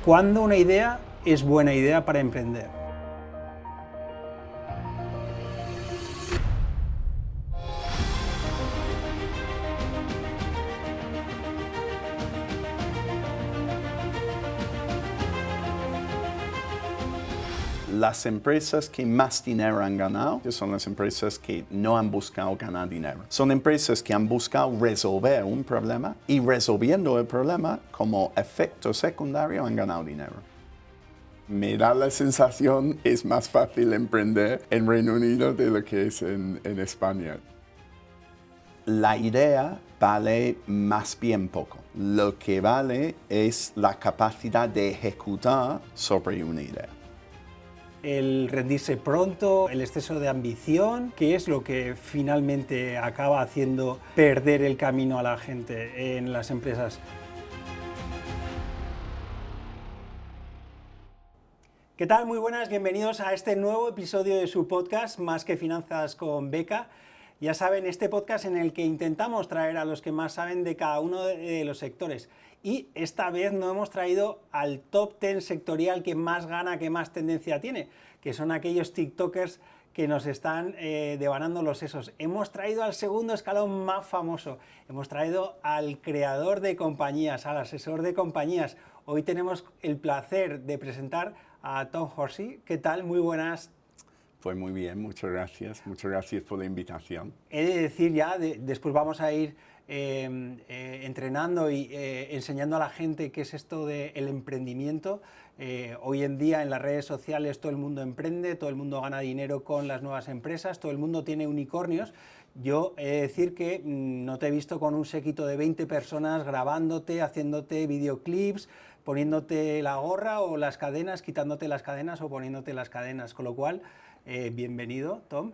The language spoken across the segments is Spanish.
¿Cuándo una idea es buena idea para emprender? Las empresas que más dinero han ganado son las empresas que no han buscado ganar dinero. Son empresas que han buscado resolver un problema y resolviendo el problema como efecto secundario han ganado dinero. Me da la sensación que es más fácil emprender en Reino Unido de lo que es en España. La idea vale más bien poco. Lo que vale es la capacidad de ejecutar sobre una idea. El rendirse pronto, el exceso de ambición, ¿qué es lo que finalmente acaba haciendo perder el camino a la gente en las empresas? ¿Qué tal? Muy buenas, bienvenidos a este nuevo episodio de su podcast, Más que Finanzas con Beca. Ya saben, este podcast en el que intentamos traer a los que más saben de cada uno de los sectores. Y esta vez no hemos traído al top 10 sectorial que más gana, que más tendencia tiene, que son aquellos TikTokers que nos están devanando los sesos. Hemos traído al segundo escalón más famoso, hemos traído al creador de compañías, al asesor de compañías. Hoy tenemos el placer de presentar a Tom Horsey. ¿Qué tal? Muy buenas. Pues muy bien, muchas gracias por la invitación. He de decir ya, después vamos a ir entrenando y enseñando a la gente qué es esto del emprendimiento. Hoy en día en las redes sociales todo el mundo emprende, todo el mundo gana dinero con las nuevas empresas, todo el mundo tiene unicornios. Yo he de decir que no te he visto con un séquito de 20 personas grabándote, haciéndote videoclips, poniéndote la gorra o las cadenas, quitándote las cadenas o poniéndote las cadenas, con lo cual, bienvenido, Tom.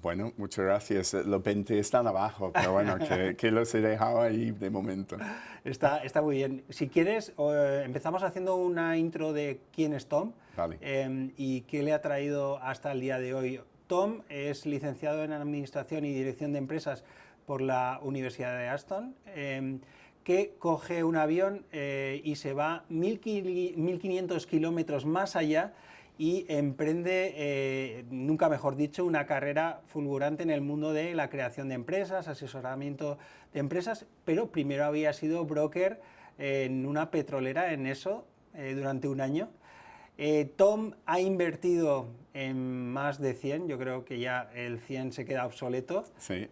Bueno, muchas gracias. Los 20 están abajo, pero bueno, que los he dejado ahí de momento. Está muy bien. Si quieres, empezamos haciendo una intro de quién es Tom. Vale. Y qué le ha traído hasta el día de hoy. Tom es licenciado en Administración y Dirección de Empresas por la Universidad de Aston, que coge un avión y se va 1.500 kilómetros más allá y emprende, nunca mejor dicho, una carrera fulgurante en el mundo de la creación de empresas, asesoramiento de empresas, pero primero había sido broker en una petrolera en eso durante un año. Tom ha invertido en más de 100, yo creo que ya el 100 se queda obsoleto, Sí.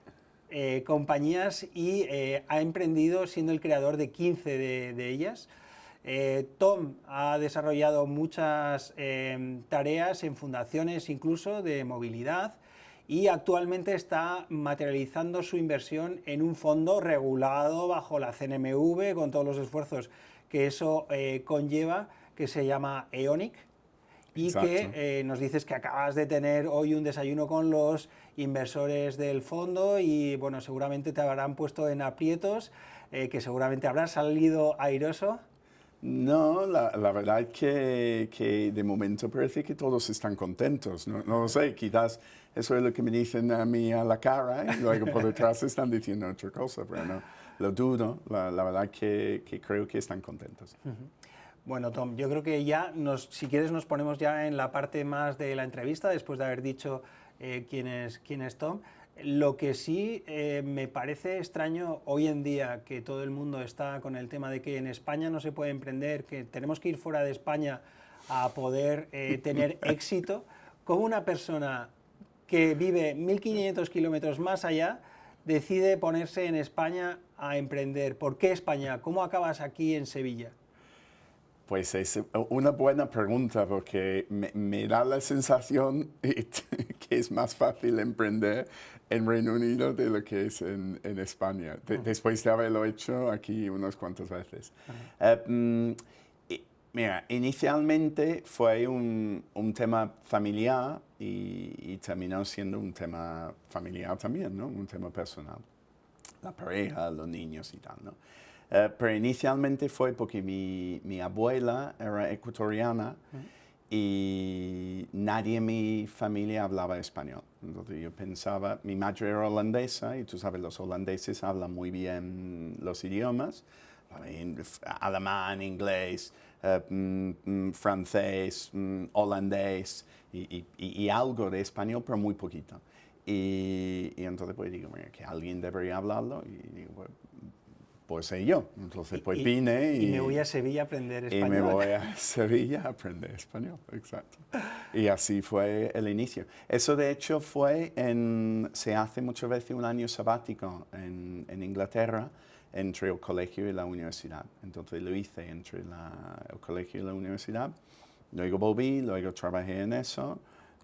Compañías y ha emprendido siendo el creador de 15 de ellas. Tom ha desarrollado muchas tareas en fundaciones incluso de movilidad y actualmente está materializando su inversión en un fondo regulado bajo la CNMV con todos los esfuerzos que eso conlleva, que se llama EONIC, y Exacto. que nos dices que acabas de tener hoy un desayuno con los inversores del fondo y bueno, seguramente te habrán puesto en aprietos, que seguramente habrás salido airoso. No, la verdad es que de momento parece que todos están contentos. No lo sé, quizás eso es lo que me dicen a mí a la cara y luego por detrás están diciendo otra cosa, pero no, lo dudo. La verdad que creo que están contentos. Bueno, Tom, yo creo que ya, si quieres, nos ponemos ya en la parte más de la entrevista, después de haber dicho quién es Tom. Lo que sí me parece extraño hoy en día, que todo el mundo está con el tema de que en España no se puede emprender, que tenemos que ir fuera de España a poder tener éxito, como una persona que vive 1.500 kilómetros más allá decide ponerse en España a emprender. ¿Por qué España? ¿Cómo acabas aquí en Sevilla? Pues es una buena pregunta porque me da la sensación que es más fácil emprender en Reino Unido de lo que es en España, después de haberlo hecho aquí unas cuantas veces. Mira, inicialmente fue un tema familiar y terminó siendo un tema familiar también, ¿no? Un tema personal. La pareja, los niños y tal, ¿no? Pero inicialmente fue porque mi abuela era ecuatoriana y nadie en mi familia hablaba español. Entonces yo pensaba, mi madre era holandesa y tú sabes, los holandeses hablan muy bien los idiomas, alemán, inglés, francés, holandés y algo de español, pero muy poquito. Y entonces pues digo, mira, que alguien debería hablarlo y digo, pues soy yo. Entonces pues vine y me voy a Sevilla a aprender español. Y me voy a Sevilla a aprender español, exacto. Y así fue el inicio. Eso de hecho se hace muchas veces un año sabático en Inglaterra entre el colegio y la universidad. Entonces lo hice entre el colegio y la universidad. Luego volví, luego trabajé en eso.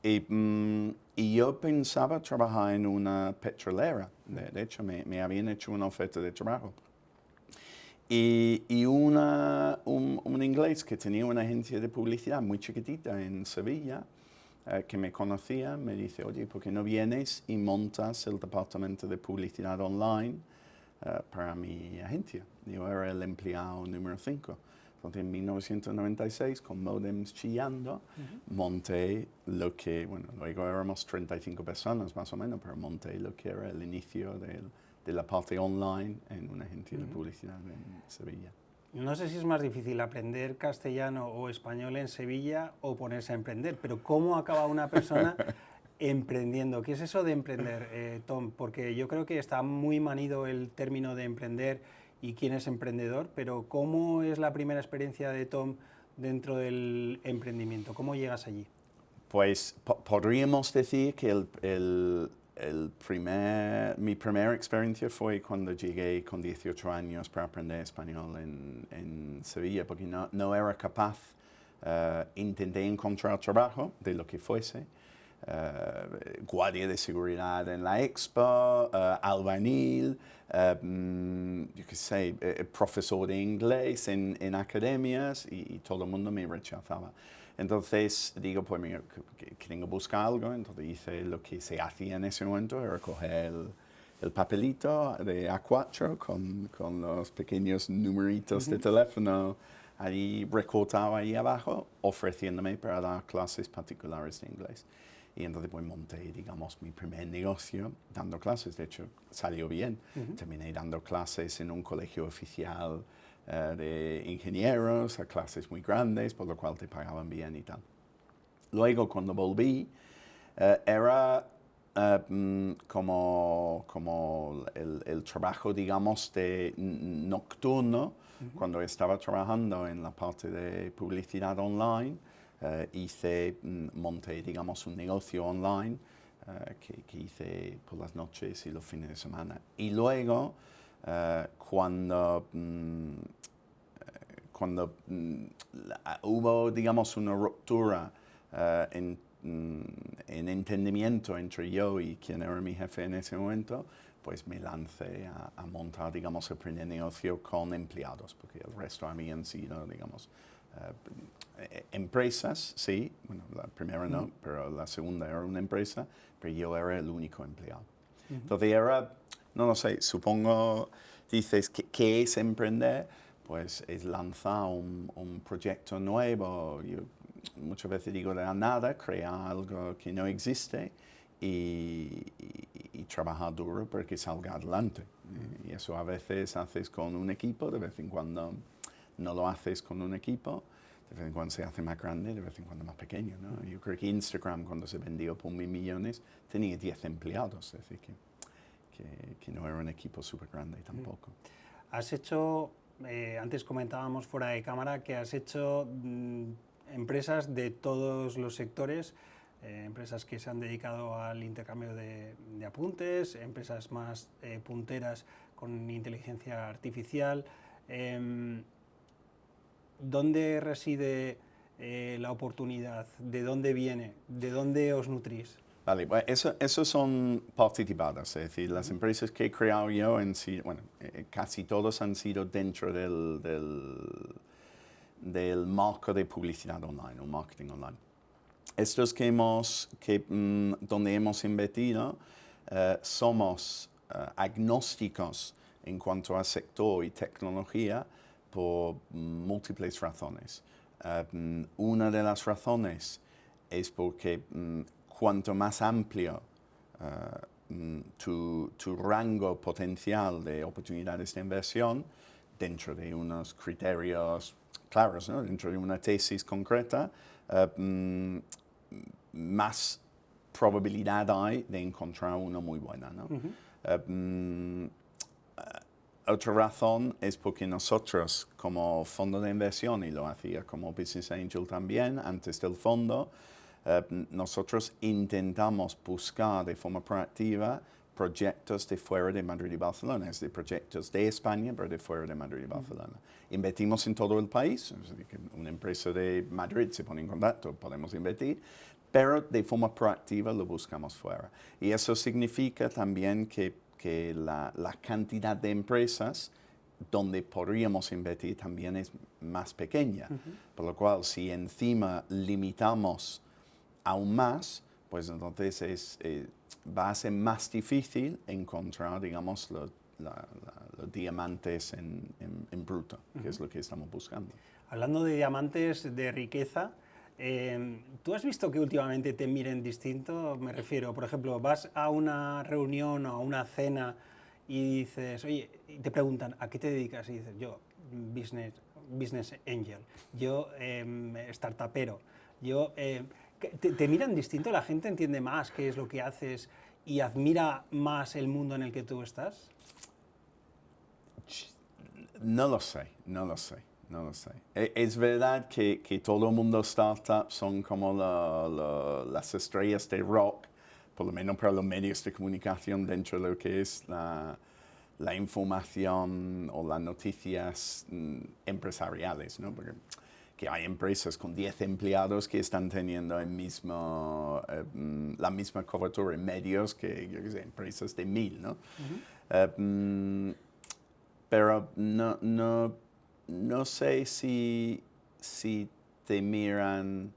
Y yo pensaba trabajar en una petrolera. De hecho, me habían hecho una oferta de trabajo. Y un inglés que tenía una agencia de publicidad muy chiquitita en Sevilla, que me conocía, me dice, oye, ¿por qué no vienes y montas el departamento de publicidad online para mi agencia? Yo era el empleado número 5. Entonces, en 1996, con modems chillando, monté lo que, bueno, luego éramos 35 personas más o menos, pero monté lo que era el inicio de la parte online en una agencia de publicidad en Sevilla. No sé si es más difícil aprender castellano o español en Sevilla o ponerse a emprender, pero ¿cómo acaba una persona emprendiendo? ¿Qué es eso de emprender, Tom? Porque yo creo que está muy manido el término de emprender y quién es emprendedor, pero ¿cómo es la primera experiencia de Tom dentro del emprendimiento? ¿Cómo llegas allí? Pues podríamos decir que mi primera experiencia fue cuando llegué con 18 años para aprender español en Sevilla, porque no era capaz. Intenté encontrar trabajo de lo que fuese, guardia de seguridad en la expo, albañil, yo qué sé, profesor de inglés en academias y todo el mundo me rechazaba. Entonces digo, pues mira, que tengo que buscar algo. Entonces hice lo que se hacía en ese momento, era coger el papelito de A4 con los pequeños numeritos de teléfono ahí recortado ahí abajo, ofreciéndome para dar clases particulares de inglés. Y entonces pues monté, digamos, mi primer negocio dando clases. De hecho, salió bien. Terminé dando clases en un colegio oficial de ingenieros, a clases muy grandes, por lo cual te pagaban bien y tal. Luego, cuando volví, era como el trabajo, digamos, de nocturno, cuando estaba trabajando en la parte de publicidad online. Monté, digamos, un negocio online que hice por las noches y los fines de semana. Y luego, cuando hubo, digamos, una ruptura en entendimiento entre yo y quien era mi jefe en ese momento, pues me lancé a montar, digamos, el primer negocio con empleados, porque el resto habían sido, digamos, empresas, sí, bueno, la primera no, pero la segunda era una empresa, pero yo era el único empleado. Entonces era, no lo sé, supongo, dices, ¿qué es emprender? Pues es lanzar un proyecto nuevo. Yo muchas veces digo de la nada, crear algo que no existe y trabajar duro para que salga adelante. Y eso a veces haces con un equipo, de vez en cuando no lo haces con un equipo, de vez en cuando se hace más grande, de vez en cuando más pequeño, ¿no? Yo creo que Instagram, cuando se vendió por 1.000 millones, tenía 10 empleados, es decir, que no era un equipo súper grande tampoco. Has hecho, antes comentábamos fuera de cámara, que has hecho empresas de todos los sectores, empresas que se han dedicado al intercambio de apuntes, empresas más punteras con inteligencia artificial. ¿Dónde reside la oportunidad? ¿De dónde viene? ¿De dónde os nutrís? Vale, bueno, eso son participadas, es decir, las empresas que he creado yo, casi todos han sido dentro del marco de publicidad online o marketing online. Estos donde hemos invertido, somos agnósticos en cuanto a sector y tecnología por múltiples razones. Una de las razones es porque cuanto más amplio tu rango potencial de oportunidades de inversión, dentro de unos criterios claros, ¿no? Dentro de una tesis concreta, más probabilidad hay de encontrar una muy buena, ¿no? Otra razón es porque nosotros, como fondo de inversión, y lo hacía como Business Angel también, antes del fondo, nosotros intentamos buscar de forma proactiva proyectos de fuera de Madrid y Barcelona, es decir, proyectos de España, pero de fuera de Madrid y Barcelona. Invertimos en todo el país, es decir, que una empresa de Madrid se pone en contacto, podemos invertir, pero de forma proactiva lo buscamos fuera. Y eso significa también que la cantidad de empresas donde podríamos invertir también es más pequeña. Por lo cual, si encima limitamos aún más, pues entonces va a ser más difícil encontrar, digamos, los diamantes en bruto, que es lo que estamos buscando. Hablando de diamantes, de riqueza, ¿tú has visto que últimamente te miren distinto? Me refiero, por ejemplo, vas a una reunión o a una cena y dices, oye, y te preguntan, ¿a qué te dedicas? Y dices, yo, business angel, yo, startupero, yo... ¿Te miran distinto? ¿La gente entiende más qué es lo que haces y admira más el mundo en el que tú estás? No lo sé. Es verdad que todo el mundo startup son como las estrellas de rock, por lo menos para los medios de comunicación dentro de lo que es la información o las noticias empresariales, ¿no? Porque que hay empresas con 10 empleados que están teniendo la misma cobertura en medios que, yo qué sé, empresas de 1000, ¿no? Pero no sé si te miran,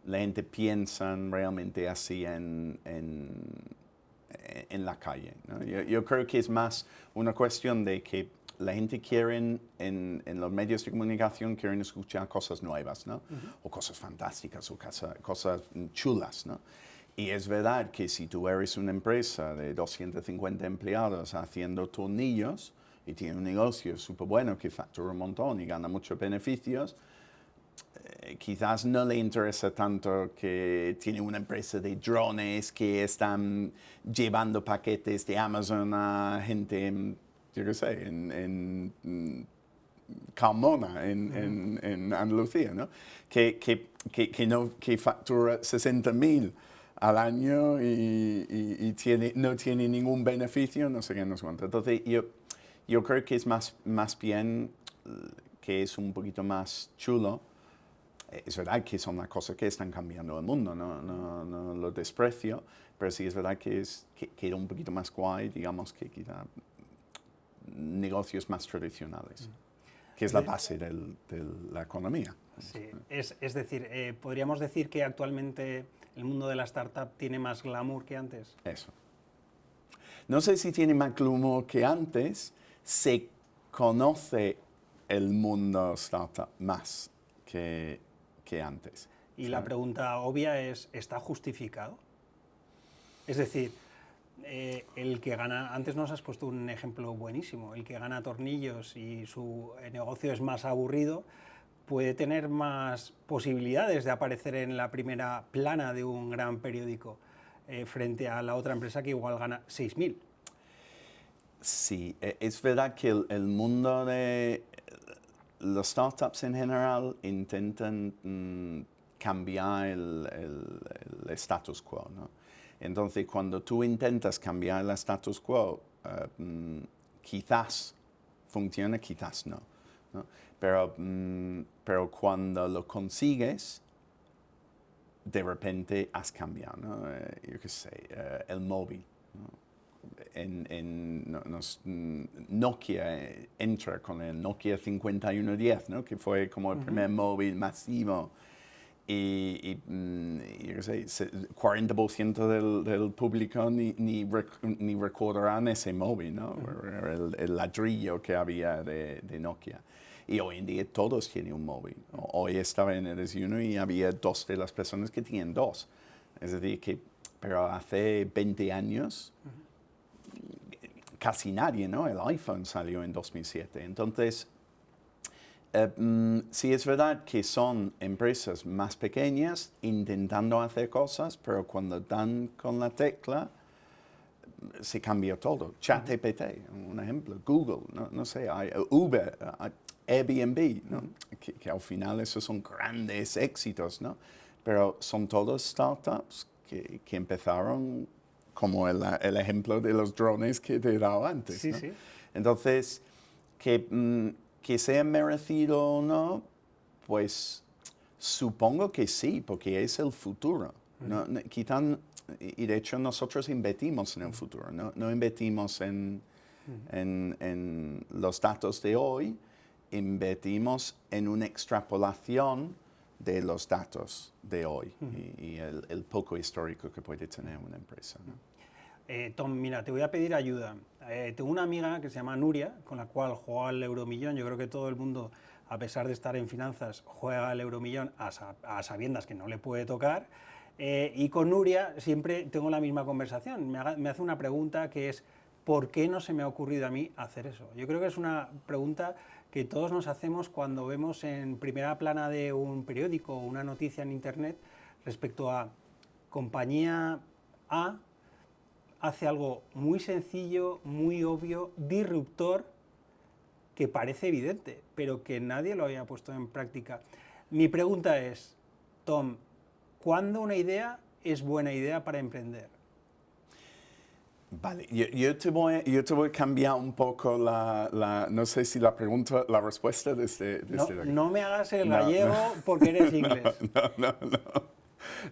la gente piensa realmente así en la calle, ¿no? Yo creo que es más una cuestión de que la gente quiere en los medios de comunicación quieren escuchar cosas nuevas, ¿no? O cosas fantásticas o cosas chulas, ¿no? Y es verdad que si tú eres una empresa de 250 empleados haciendo tornillos y tiene un negocio súper bueno que factura un montón y gana muchos beneficios, quizás no le interesa tanto que tiene una empresa de drones que están llevando paquetes de Amazon a gente, yo qué sé, en Carmona, en Andalucía, ¿no? Que factura 60.000 al año y no tiene ningún beneficio, no sé qué nos cuenta. Entonces, yo creo que es más bien que es un poquito más chulo. Es verdad que son las cosas que están cambiando el mundo, no lo desprecio, pero sí es verdad que era un poquito más guay, digamos, que quizá negocios más tradicionales, que es la base de la economía. Sí, es decir, podríamos decir que actualmente el mundo de la startup tiene más glamour que antes. Eso. No sé si tiene más glamour que antes, se conoce el mundo startup más que antes. Y la pregunta obvia es, ¿está justificado? Es decir, el que gana, antes nos has puesto un ejemplo buenísimo, el que gana tornillos y su negocio es más aburrido, puede tener más posibilidades de aparecer en la primera plana de un gran periódico frente a la otra empresa que igual gana 6.000. Sí, es verdad que el mundo de los startups en general intentan cambiar el status quo, ¿no? Entonces, cuando tú intentas cambiar el status quo, quizás funciona, quizás no, ¿no? Pero cuando lo consigues, de repente has cambiado, ¿no? Yo qué sé, el móvil, ¿no? Nokia entra con el Nokia 5110, ¿no? Que fue como el primer móvil masivo. Y yo qué sé, 40% del público ni recordarán ese móvil, ¿no? El ladrillo que había de Nokia. Y hoy en día todos tienen un móvil. Hoy estaba en el desayuno y había 2 de las personas que tienen 2. Es decir, pero hace 20 años casi nadie, ¿no? El iPhone salió en 2007. Entonces, Sí, es verdad que son empresas más pequeñas intentando hacer cosas, pero cuando dan con la tecla, se cambia todo. ChatGPT, un ejemplo, Google, no sé, hay Uber, hay Airbnb, ¿no? Que al final esos son grandes éxitos, ¿no? Pero son todos startups que empezaron como el ejemplo de los drones que te he dado antes, Sí, ¿no? sí. Entonces, que sea merecido o no, pues supongo que sí, porque es el futuro. Y de hecho nosotros invertimos en el futuro, no invertimos en los datos de hoy, invertimos en una extrapolación de los datos de hoy y el poco histórico que puede tener una empresa, ¿no? Tom, mira, te voy a pedir ayuda. Tengo una amiga que se llama Nuria, con la cual juega al Euromillón. Yo creo que todo el mundo, a pesar de estar en finanzas, juega al Euromillón a sabiendas que no le puede tocar. Y con Nuria siempre tengo la misma conversación. Me hace una pregunta que es, ¿por qué no se me ha ocurrido a mí hacer eso? Yo creo que es una pregunta que todos nos hacemos cuando vemos en primera plana de un periódico o una noticia en Internet respecto a compañía A hace algo muy sencillo, muy obvio, disruptor, que parece evidente, pero que nadie lo había puesto en práctica. Mi pregunta es, Tom, ¿cuándo una idea es buena idea para emprender? Vale, yo te voy a cambiar un poco no sé si la pregunta, la respuesta No me hagas el No, no, gallego porque eres inglés.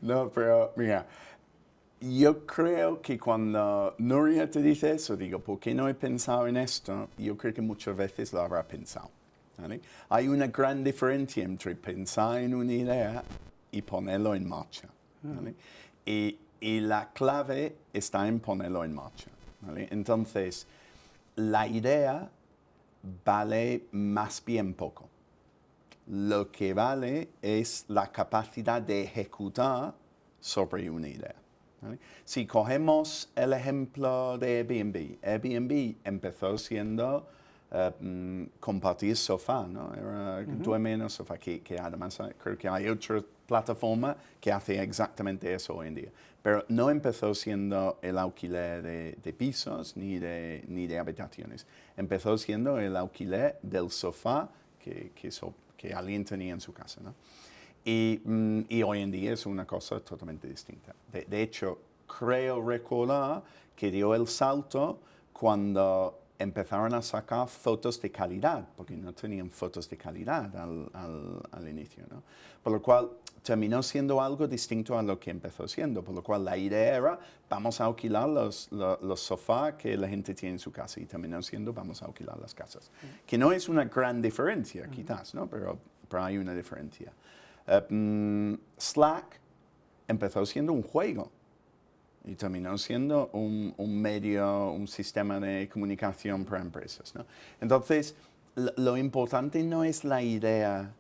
no, pero mira, yo creo que cuando Nuria te dice eso, digo, ¿por qué no he pensado en esto? Yo creo que muchas veces lo habrá pensado, ¿vale? Hay una gran diferencia entre pensar en una idea y ponerlo en marcha, ¿vale? Y la clave está en ponerlo en marcha, ¿vale? Entonces, la idea vale más bien poco. Lo que vale es la capacidad de ejecutar sobre una idea, ¿vale? Si cogemos el ejemplo de Airbnb, Airbnb empezó siendo compartir sofá, ¿no? Era duerme en el sofá, que además creo que hay otra plataforma que hace exactamente eso hoy en día. Pero no empezó siendo el alquiler de pisos ni de habitaciones. Empezó siendo el alquiler del sofá que alguien tenía en su casa, ¿no? Y hoy en día es una cosa totalmente distinta. De hecho, creo recordar que dio el salto cuando empezaron a sacar fotos de calidad, porque no tenían fotos de calidad al inicio, ¿no? Por lo cual terminó siendo algo distinto a lo que empezó siendo, por lo cual la idea era vamos a alquilar los sofás que la gente tiene en su casa y terminó siendo vamos a alquilar las casas, que no es una gran diferencia quizás, ¿no? Pero hay una diferencia. Slack empezó siendo un juego y terminó siendo un medio, un sistema de comunicación para empresas, ¿no? Entonces, lo importante no es la idea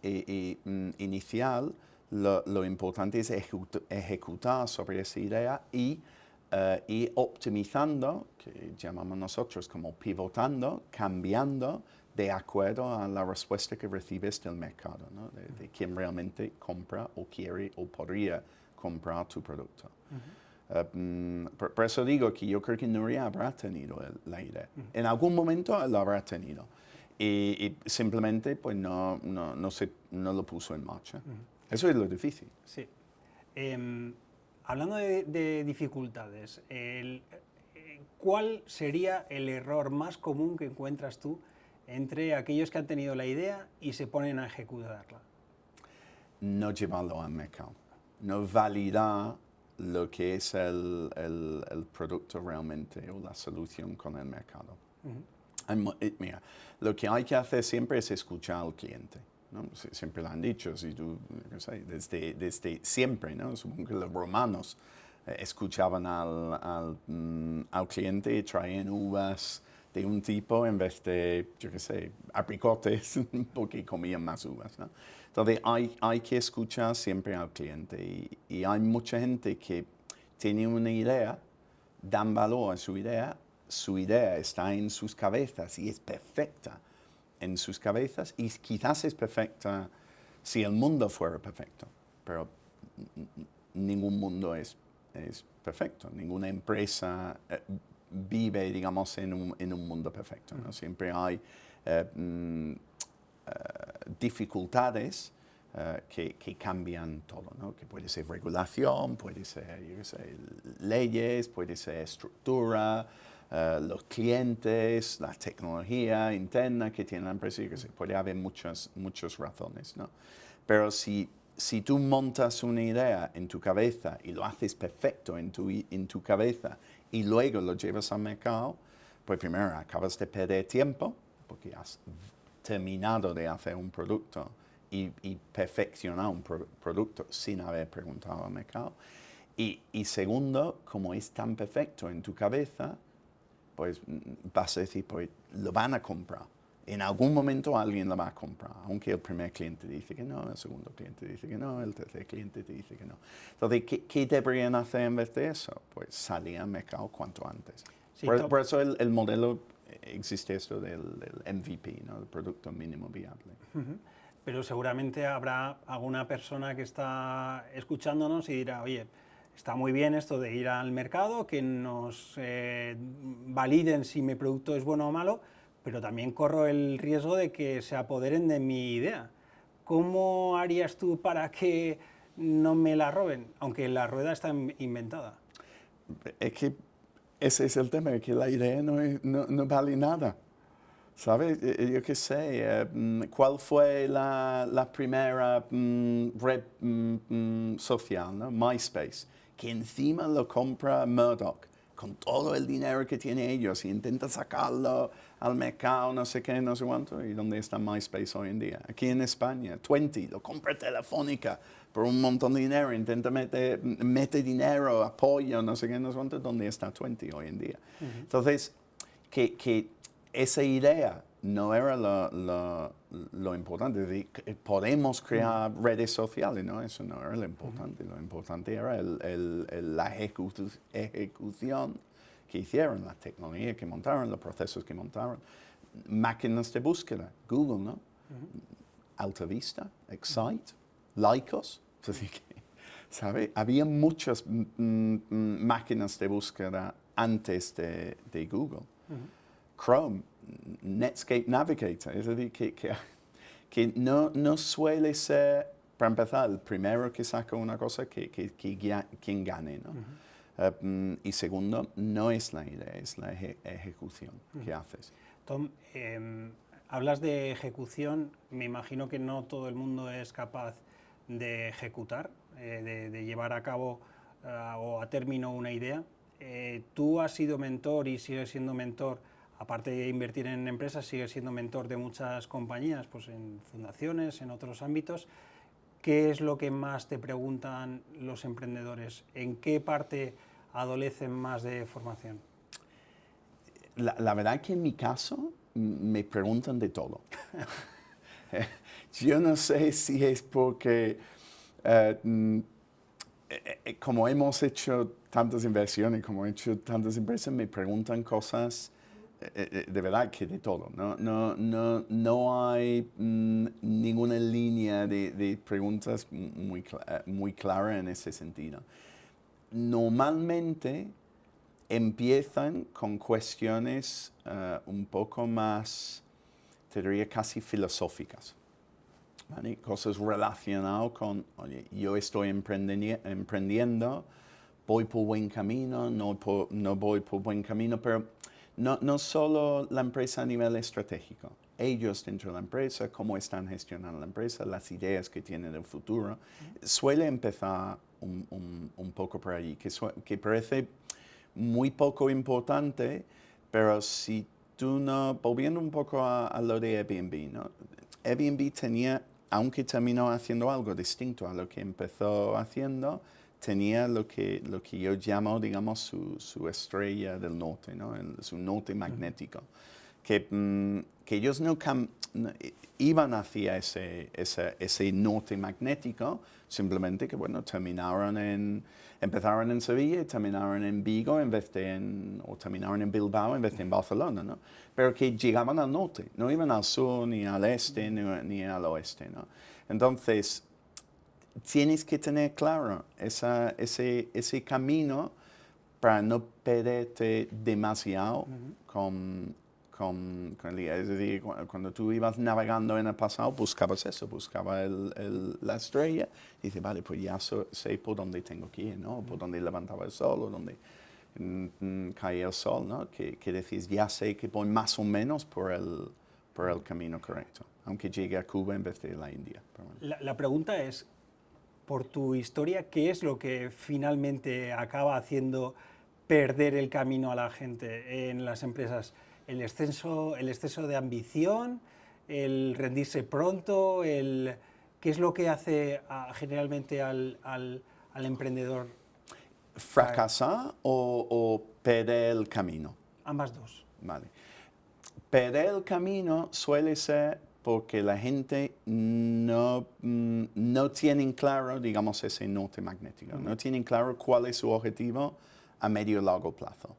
inicial, lo importante es ejecutar sobre esa idea y optimizando, que llamamos nosotros como pivotando, cambiando de acuerdo a la respuesta que recibes del mercado, ¿no? de quien realmente compra o quiere o podría comprar tu producto. Por eso digo que yo creo que Nuria habrá tenido la idea. En algún momento lo habrá tenido. Y simplemente pues no lo puso en marcha. Eso es lo difícil. Sí. Hablando de dificultades, ¿cuál sería el error más común que encuentras tú entre aquellos que han tenido la idea y se ponen a ejecutarla? No llevarlo al mercado. No validar lo que es el producto realmente o la solución con el mercado. Mira, lo que hay que hacer siempre es escuchar al cliente, ¿no? Siempre lo han dicho, si tú, no sé, desde siempre, ¿no? Supongo que los romanos escuchaban al cliente y traían uvas de un tipo en vez de, yo qué sé, apricotes, porque comían más uvas, ¿no? Entonces hay que escuchar siempre al cliente y hay mucha gente que tiene una idea, dan valor a su idea está en sus cabezas y es perfecta, en sus cabezas y quizás es perfecta si el mundo fuera perfecto, pero ningún mundo es perfecto, ninguna empresa vive, digamos, en un mundo perfecto, ¿no? Siempre hay dificultades que cambian todo, ¿no? Que puede ser regulación, puede ser, yo qué sé, leyes, puede ser estructura, los clientes, la tecnología interna que tiene la empresa, yo qué sé, puede haber muchas razones, ¿no? Pero si tú montas una idea en tu cabeza y lo haces perfecto en tu cabeza y luego lo llevas al mercado, pues primero acabas de perder tiempo porque has terminado de hacer un producto y perfeccionar un producto sin haber preguntado al mercado. Y segundo, como es tan perfecto en tu cabeza, pues vas a decir, pues lo van a comprar. En algún momento alguien lo va a comprar, aunque el primer cliente dice que no, el segundo cliente dice que no, el tercer cliente te dice que no. Entonces, ¿qué deberían hacer en vez de eso? Pues salir al mercado cuanto antes. Sí, por eso el modelo existe esto del MVP, ¿no? El producto mínimo viable. Pero seguramente habrá alguna persona que está escuchándonos y dirá, oye, está muy bien esto de ir al mercado, que nos validen si mi producto es bueno o malo, pero también corro el riesgo de que se apoderen de mi idea. ¿Cómo harías tú para que no me la roben, aunque la rueda está inventada? Es que ese es el tema, que la idea no vale nada. ¿Sabes? Yo qué sé, ¿cuál fue la primera red social, ¿no? MySpace, que encima lo compra Murdoch, con todo el dinero que tiene ellos, y intenta sacarlo al mercado, no sé qué, no sé cuánto. ¿Y dónde está MySpace hoy en día? Aquí en España, 20, lo compra Telefónica por un montón de dinero, intenta mete dinero, apoyo, no sé qué, no sé cuánto. ¿Dónde está 20 hoy en día? Entonces, que esa idea no era lo importante. Podemos crear redes sociales, ¿no? Eso no era lo importante. Lo importante era la ejecución que hicieron, la tecnología que montaron, los procesos que montaron. Máquinas de búsqueda, Google, ¿no? AltaVista, Excite, Lycos. Así que, ¿sabe? Había muchas máquinas de búsqueda antes de Google. Chrome, Netscape Navigator, es decir, que no suele ser, para empezar, el primero que saca una cosa quien gane, ¿no? Y segundo, no es la idea, es la ejecución que haces. Tom, hablas de ejecución, me imagino que no todo el mundo es capaz de ejecutar, de llevar a cabo o a término una idea. Tú has sido mentor y sigues siendo mentor. Aparte de invertir en empresas, sigue siendo mentor de muchas compañías, pues en fundaciones, en otros ámbitos. ¿Qué es lo que más te preguntan los emprendedores? ¿En qué parte adolecen más de formación? La verdad que en mi caso me preguntan de todo. Yo no sé si es porque como hemos hecho tantas inversiones, como he hecho tantas empresas, me preguntan cosas de verdad que de todo. No hay ninguna línea de preguntas muy clara en ese sentido. Normalmente empiezan con cuestiones un poco más, te diría, casi filosóficas. ¿Vale? Cosas relacionadas con, oye, yo estoy emprendiendo, voy por buen camino, no voy por buen camino, pero no solo la empresa a nivel estratégico, ellos dentro de la empresa, cómo están gestionando la empresa, las ideas que tienen del futuro. Suele empezar un poco por allí, que parece muy poco importante, pero si tú no, volviendo un poco a lo de Airbnb, ¿no? Airbnb tenía, aunque terminó haciendo algo distinto a lo que empezó haciendo, tenía lo que yo llamo, digamos, su estrella del norte, ¿no? Su norte magnético. Que ellos iban hacia ese norte magnético, simplemente que, bueno, empezaron en Sevilla y terminaron en Vigo o terminaron en Bilbao en vez de en Barcelona, ¿no? Pero que llegaban al norte, no iban al sur, ni al este, ni al oeste, ¿no? Entonces, tienes que tener claro ese camino para no perderte demasiado con el día. Es decir, cuando tú ibas navegando en el pasado, buscabas la estrella, y dices, vale, pues ya sé por dónde tengo que ir, ¿no? Por dónde levantaba el sol, o dónde caía el sol, ¿no? Que decís, ya sé que voy más o menos por el camino correcto, aunque llegue a Cuba en vez de la India. Bueno. La pregunta es, por tu historia, ¿qué es lo que finalmente acaba haciendo perder el camino a la gente en las empresas? ¿El exceso de ambición? ¿El rendirse pronto? ¿Qué es lo que hace generalmente al emprendedor? ¿Fracasar o perder el camino? Ambas dos. Vale. Perder el camino suele ser porque la gente no tienen claro, digamos, ese norte magnético. No tienen claro cuál es su objetivo a medio y largo plazo.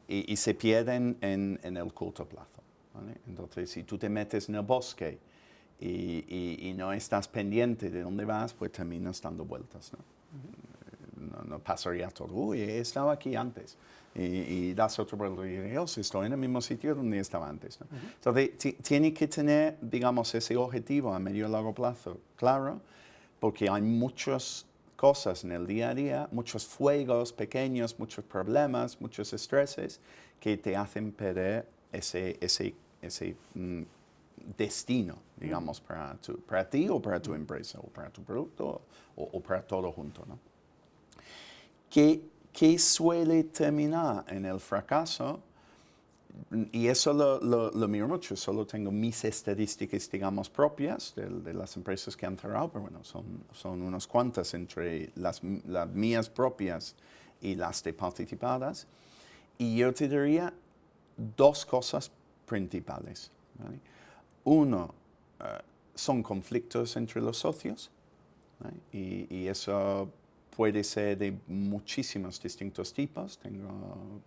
Y se pierden en el corto plazo, ¿vale? Entonces, si tú te metes en el bosque y no estás pendiente de dónde vas, pues terminas dando vueltas, ¿no? No pasaría todo. Uy, he estado aquí antes. Y das otro vuelto y dices, estoy en el mismo sitio donde estaba antes, ¿no? Entonces, tiene que tener, digamos, ese objetivo a medio y largo plazo claro, porque hay muchas cosas en el día a día, muchos fuegos pequeños, muchos problemas, muchos estreses que te hacen perder ese destino, digamos, para ti o para tu empresa, o para tu producto, o para todo junto, ¿no? ¿Qué suele terminar en el fracaso? Y eso lo miro mucho, solo tengo mis estadísticas, digamos, propias de las empresas que han cerrado, pero bueno, son unas cuantas entre las mías propias y las de participadas. Y yo te diría dos cosas principales, ¿vale? Uno, son conflictos entre los socios, ¿vale? Y eso puede ser de muchísimos distintos tipos. Tengo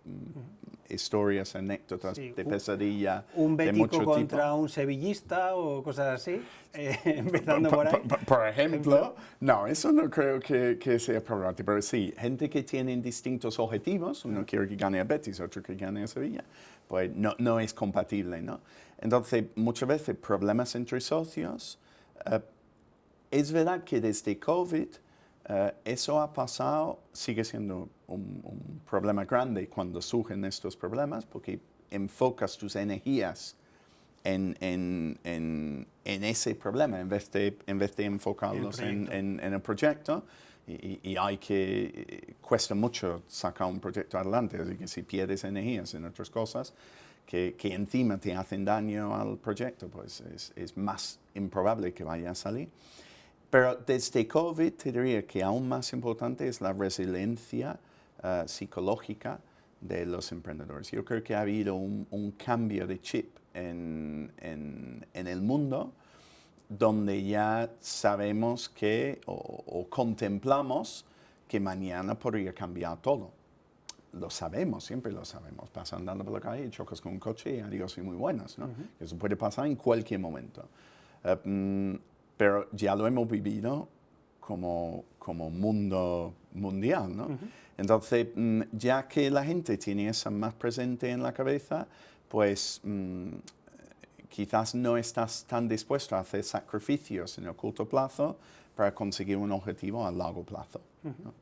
historias, anécdotas de pesadilla un de bético mucho contra tipo. un sevillista o cosas así, empezando por ahí. Por ejemplo, no, eso no creo que sea problemático, pero sí, gente que tiene distintos objetivos, uno quiere que gane a Betis, otro que gane a Sevilla, pues no es compatible, ¿no? Entonces, muchas veces problemas entre socios. Es verdad que desde COVID eso ha pasado, sigue siendo un problema grande cuando surgen estos problemas, porque enfocas tus energías en ese problema en vez de enfocarlos en el proyecto. Y cuesta mucho sacar un proyecto adelante, así que si pierdes energías en otras cosas que encima te hacen daño al proyecto, pues es más improbable que vaya a salir. Pero desde COVID te diría que aún más importante es la resiliencia psicológica de los emprendedores. Yo creo que ha habido un cambio de chip en el mundo, donde ya sabemos o contemplamos que mañana podría cambiar todo. Lo sabemos, siempre lo sabemos. Vas andando por la calle y chocas con un coche y adiós y muy buenas, ¿no? Eso puede pasar en cualquier momento. Pero ya lo hemos vivido como mundo mundial, ¿no? Entonces, ya que la gente tiene eso más presente en la cabeza, pues quizás no estás tan dispuesto a hacer sacrificios en el corto plazo para conseguir un objetivo a largo plazo, ¿no?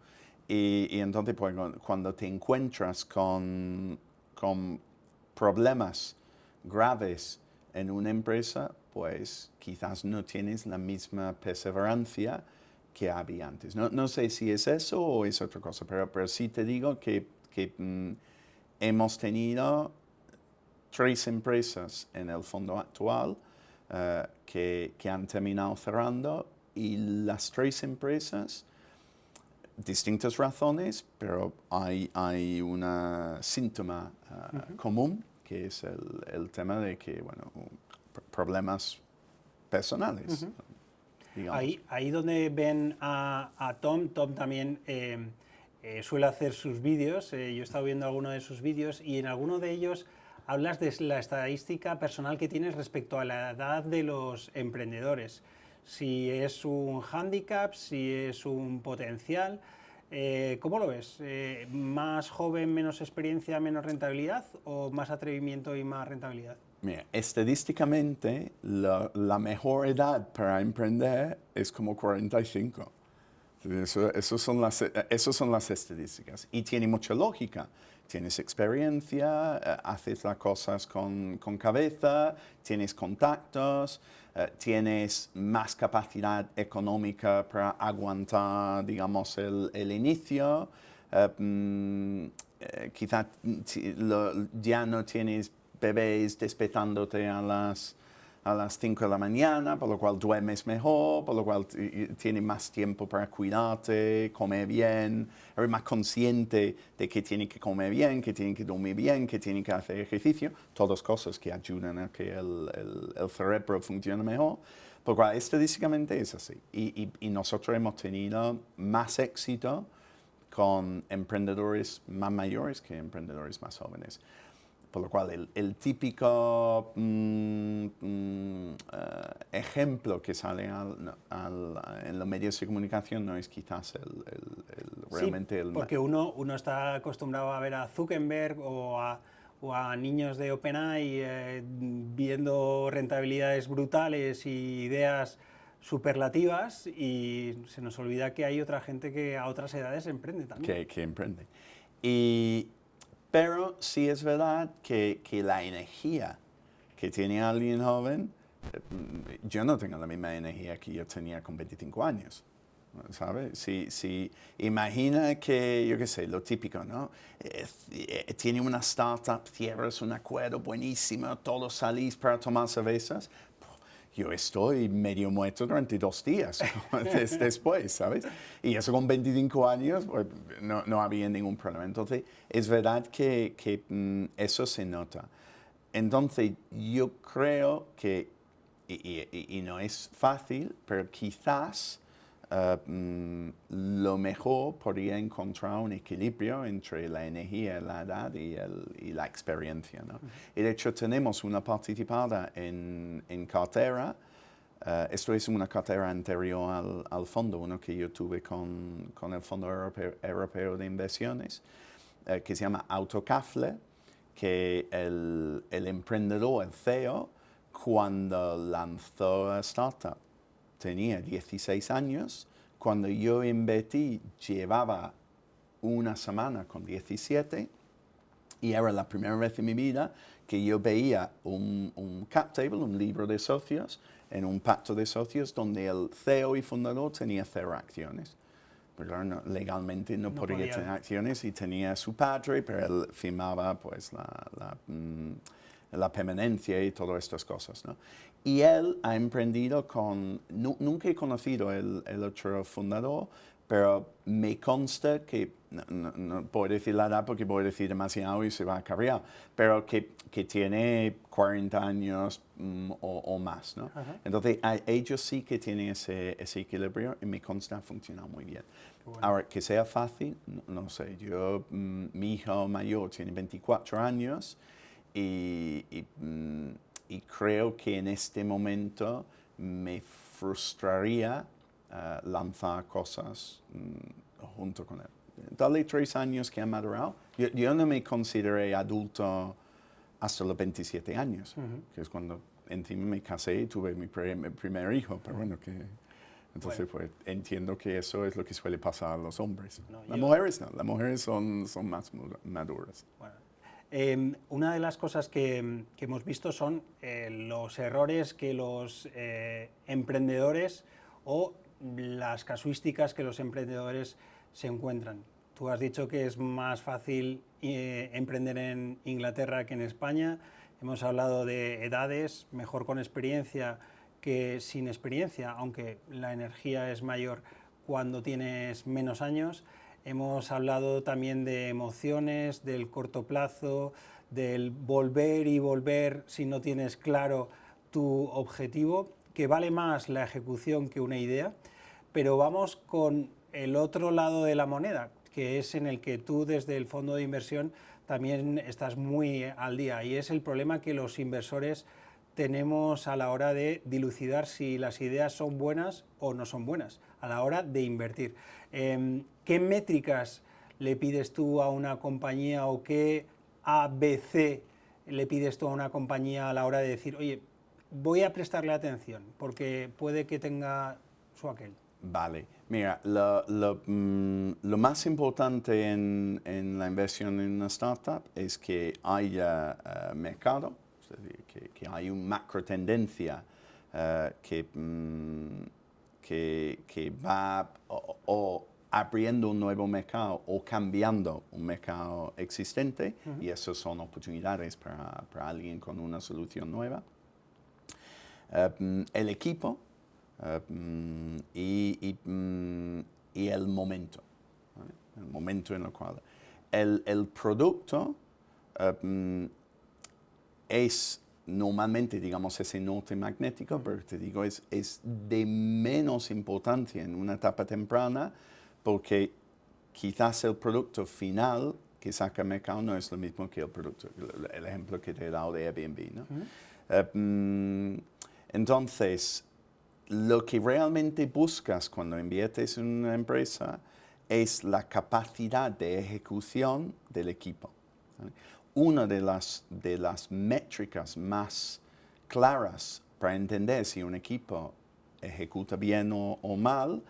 Y entonces, pues, cuando te encuentras con problemas graves en una empresa, pues quizás no tienes la misma perseverancia que había antes. No sé si es eso o es otra cosa, pero sí te digo que hemos tenido 3 empresas en el fondo actual que han terminado cerrando, y las 3 empresas, distintas razones, pero hay un síntoma común, que es el tema de que, bueno, problemas personales. Digamos. Ahí donde ven a Tom, Tom también suele hacer sus vídeos, yo he estado viendo algunos de sus vídeos y en alguno de ellos hablas de la estadística personal que tienes respecto a la edad de los emprendedores, si es un hándicap, si es un potencial. ¿Cómo lo ves? ¿Más joven, menos experiencia, menos rentabilidad o más atrevimiento y más rentabilidad? Mira, estadísticamente la mejor edad para emprender es como 45. Eso son las estadísticas. Y tiene mucha lógica. Tienes experiencia, haces las cosas con cabeza, tienes contactos, tienes más capacidad económica para aguantar, digamos, el inicio. Quizás ya no tienes bebés despertándote a las 5 de la mañana, por lo cual duermes mejor, por lo cual tienes más tiempo para cuidarte, comer bien, eres más consciente de que tienes que comer bien, que tienes que dormir bien, que tienes que hacer ejercicio, todas cosas que ayudan a que el cerebro funcione mejor. Por lo cual estadísticamente es así. Y nosotros hemos tenido más éxito con emprendedores más mayores que emprendedores más jóvenes. Por lo cual, el típico ejemplo que sale en los medios de comunicación no es quizás realmente el... Porque uno está acostumbrado a ver a Zuckerberg o a niños de OpenAI viendo rentabilidades brutales y ideas superlativas y se nos olvida que hay otra gente que a otras edades emprende también. Que emprende. Pero sí es verdad que la energía que tiene alguien joven, yo no tengo la misma energía que yo tenía con 25 años, ¿sabes? Si imagina que, yo qué sé, lo típico, ¿no? Tiene una startup, cierras un acuerdo buenísimo, todos salís para tomar cervezas. Yo estoy medio muerto durante 2 días después, ¿sabes? Y eso con 25 años, pues, no había ningún problema. Entonces, es verdad que eso se nota. Entonces, yo creo que, y no es fácil, pero quizás lo mejor podría encontrar un equilibrio entre la energía, la edad y la experiencia, ¿no? Y de hecho tenemos una participada en cartera. Esto es una cartera anterior al fondo, uno que yo tuve con el Fondo Europeo de Inversiones, que se llama Autocafle, que el emprendedor, el CEO, cuando lanzó la startup, tenía 16 años, cuando yo invertí llevaba una semana con 17 y era la primera vez en mi vida que yo veía un cap table, un libro de socios, en un pacto de socios donde el CEO y fundador tenía 0 acciones. Porque claro, legalmente no podía tener acciones y tenía a su padre, pero él firmaba pues la permanencia y todas estas cosas, ¿no? Y él ha emprendido nunca he conocido el otro fundador, pero me consta que, no puedo decir la edad porque voy a decir demasiado y se va a cabrear, pero que tiene 40 años o más, ¿no? Entonces, ellos sí que tienen ese equilibrio y me consta funcionar muy bien. Bueno. Ahora, que sea fácil, no sé. Mi hijo mayor tiene 24 años y creo que en este momento me frustraría lanzar cosas junto con él. Dale 3 años que ha madurado. Yo no me consideré adulto hasta los 27 años, que es cuando encima me casé y tuve mi primer hijo, pero bueno, entonces pues entiendo que eso es lo que suele pasar a los hombres. No, las mujeres no, las mujeres son más maduras. Bueno. Una de las cosas que hemos visto son los errores que los emprendedores o las casuísticas que los emprendedores se encuentran. Tú has dicho que es más fácil emprender en Inglaterra que en España. Hemos hablado de edades, mejor con experiencia que sin experiencia, aunque la energía es mayor cuando tienes menos años. Hemos hablado también de emociones, del corto plazo, del volver y volver si no tienes claro tu objetivo. que vale más la ejecución que una idea, pero vamos con el otro lado de la moneda, que es en el que tú desde el fondo de inversión también estás muy al día, y es el problema que los inversores tenemos a la hora de dilucidar si las ideas son buenas o no son buenas, a la hora de invertir. ¿Qué métricas le pides tú a una compañía o qué ABC le pides tú a una compañía a la hora de decir, oye, voy a prestarle atención porque puede que tenga su aquel? Vale, mira, lo más importante en la inversión en una startup es que haya mercado, es decir, que hay una macro tendencia que va o abriendo un nuevo mercado o cambiando un mercado existente, y eso son oportunidades para alguien con una solución nueva. El equipo y el momento, ¿vale? El momento en el cual el producto es normalmente, digamos, ese norte magnético, pero te digo, es de menos importancia en una etapa temprana, porque quizás el producto final que saca al mercado no es lo mismo que el producto, el ejemplo que te he dado de Airbnb, ¿no? Entonces, lo que realmente buscas cuando inviertes en una empresa es la capacidad de ejecución del equipo, ¿vale? Una de las métricas más claras para entender si un equipo ejecuta bien o mal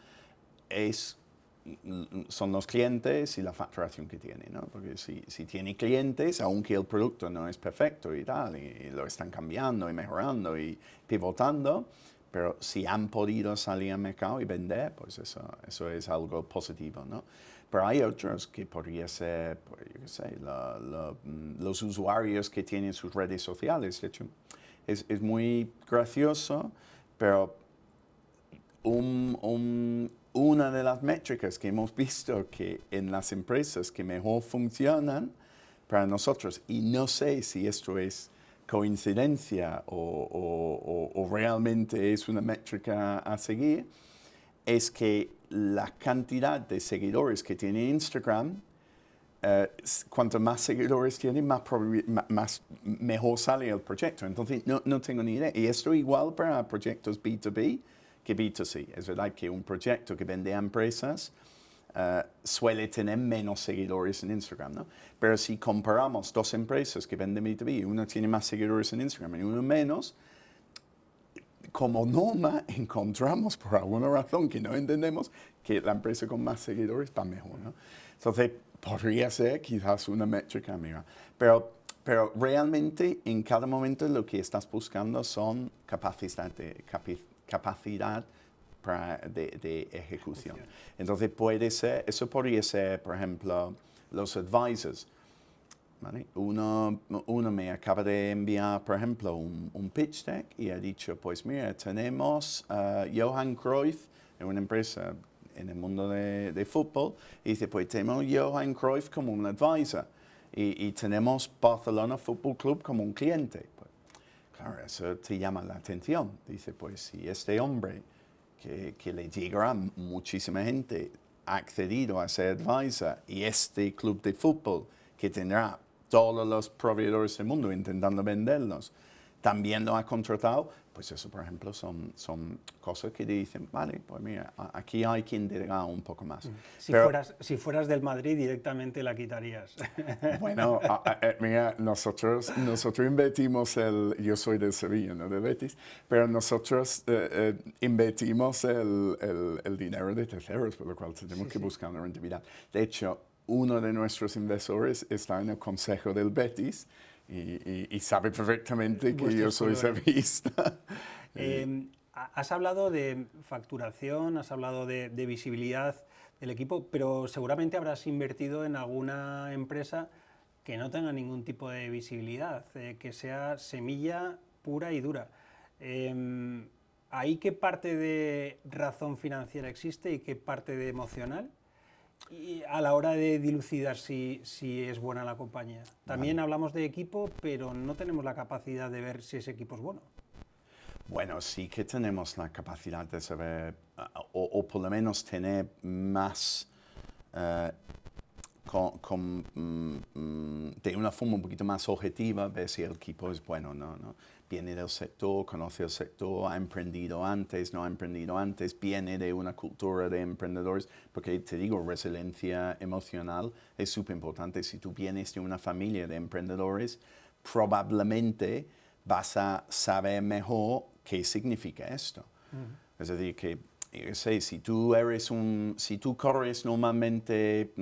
son los clientes y la facturación que tiene, ¿no? Porque si tiene clientes, aunque el producto no es perfecto y tal, y lo están cambiando y mejorando y pivotando, pero si han podido salir al mercado y vender, pues eso es algo positivo, ¿no? Pero hay otros que podría ser, pues, yo qué sé, los usuarios que tienen sus redes sociales. De hecho, es muy gracioso, pero una de las métricas que hemos visto que en las empresas que mejor funcionan para nosotros, y no sé si esto es coincidencia o realmente es una métrica a seguir, es que la cantidad de seguidores que tiene Instagram, cuanto más seguidores tiene, mejor sale el proyecto. Entonces, no tengo ni idea. Y esto igual para proyectos B2B que B2C. Es verdad que un proyecto que vende a empresas suele tener menos seguidores en Instagram, ¿no? Pero si comparamos dos empresas que venden B2B, una tiene más seguidores en Instagram y una menos, como norma encontramos por alguna razón que no entendemos que la empresa con más seguidores va mejor, ¿no? Entonces, podría ser quizás una métrica, mira. Pero realmente en cada momento lo que estás buscando son capacidad de ejecución. Entonces eso podría ser, por ejemplo, los advisors, ¿vale? Uno me acaba de enviar, por ejemplo, un pitch deck y ha dicho, pues mira, tenemos Johan Cruyff en una empresa en el mundo de fútbol, y dice, pues tenemos Johan Cruyff como un advisor y tenemos Barcelona Football Club como un cliente. Pues, claro, eso te llama la atención. Dice, pues si este hombre que le llegará muchísima gente ha accedido a ser advisor, y este club de fútbol que tendrá todos los proveedores del mundo intentando venderlos, también lo ha contratado, pues eso, por ejemplo, son cosas que dicen, vale, pues mira, aquí hay quien diga un poco más. Si fueras del Madrid, directamente la quitarías. Bueno, mira, nosotros invertimos yo soy del Sevilla, no de Betis, pero nosotros invertimos el dinero de terceros, por lo cual tenemos que buscar una rentabilidad. De hecho, uno de nuestros inversores está en el consejo del Betis y sabe perfectamente que yo soy sevillista. Has hablado de facturación, has hablado de visibilidad del equipo, pero seguramente habrás invertido en alguna empresa que no tenga ningún tipo de visibilidad, que sea semilla pura y dura. ¿Ahí qué parte de razón financiera existe y qué parte de emocional? Y a la hora de dilucidar si es buena la compañía. También hablamos de equipo, pero no tenemos la capacidad de ver si ese equipo es bueno. Bueno, sí que tenemos la capacidad de saber, o por lo menos tener más, de una forma un poquito más objetiva, ver si el equipo es bueno o no, ¿no? Viene del sector, conoce el sector, ha emprendido antes, no ha emprendido antes, viene de una cultura de emprendedores, porque te digo, resiliencia emocional es súper importante. Si tú vienes de una familia de emprendedores, probablemente vas a saber mejor qué significa esto. Es decir, que yo sé, si tú corres normalmente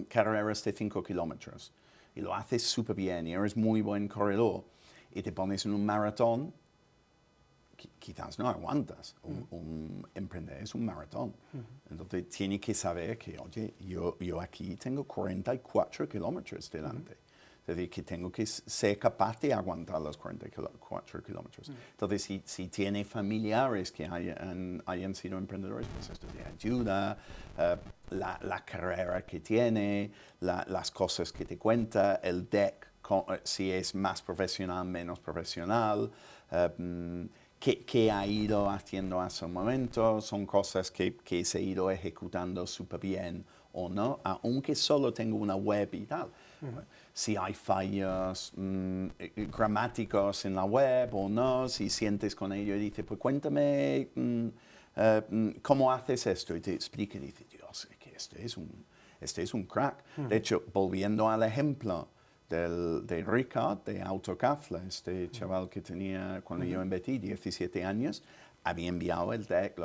carreras de 5 kilómetros y lo haces súper bien y eres muy buen corredor y te pones en un maratón, quizás no aguantas. Emprender es un maratón. Entonces tiene que saber que, oye, yo aquí tengo 44 kilómetros delante. Es decir, que tengo que ser capaz de aguantar los 44 kilómetros. Entonces, si tiene familiares que hayan sido emprendedores, pues esto te ayuda, la carrera que tiene, las cosas que te cuenta, el deck, si es más profesional, menos profesional, que ha ido haciendo hasta el momento, son cosas que se ha ido ejecutando súper bien o no, aunque solo tengo una web y tal. Si hay fallos gramáticos en la web o no, si sientes con ello y dices, pues cuéntame cómo haces esto, y te explica y dices, Dios, es que este es un crack. De hecho, volviendo al ejemplo de Ricard, de Autocafla, este chaval que tenía, cuando yo invertí, 17 años, había enviado el deck,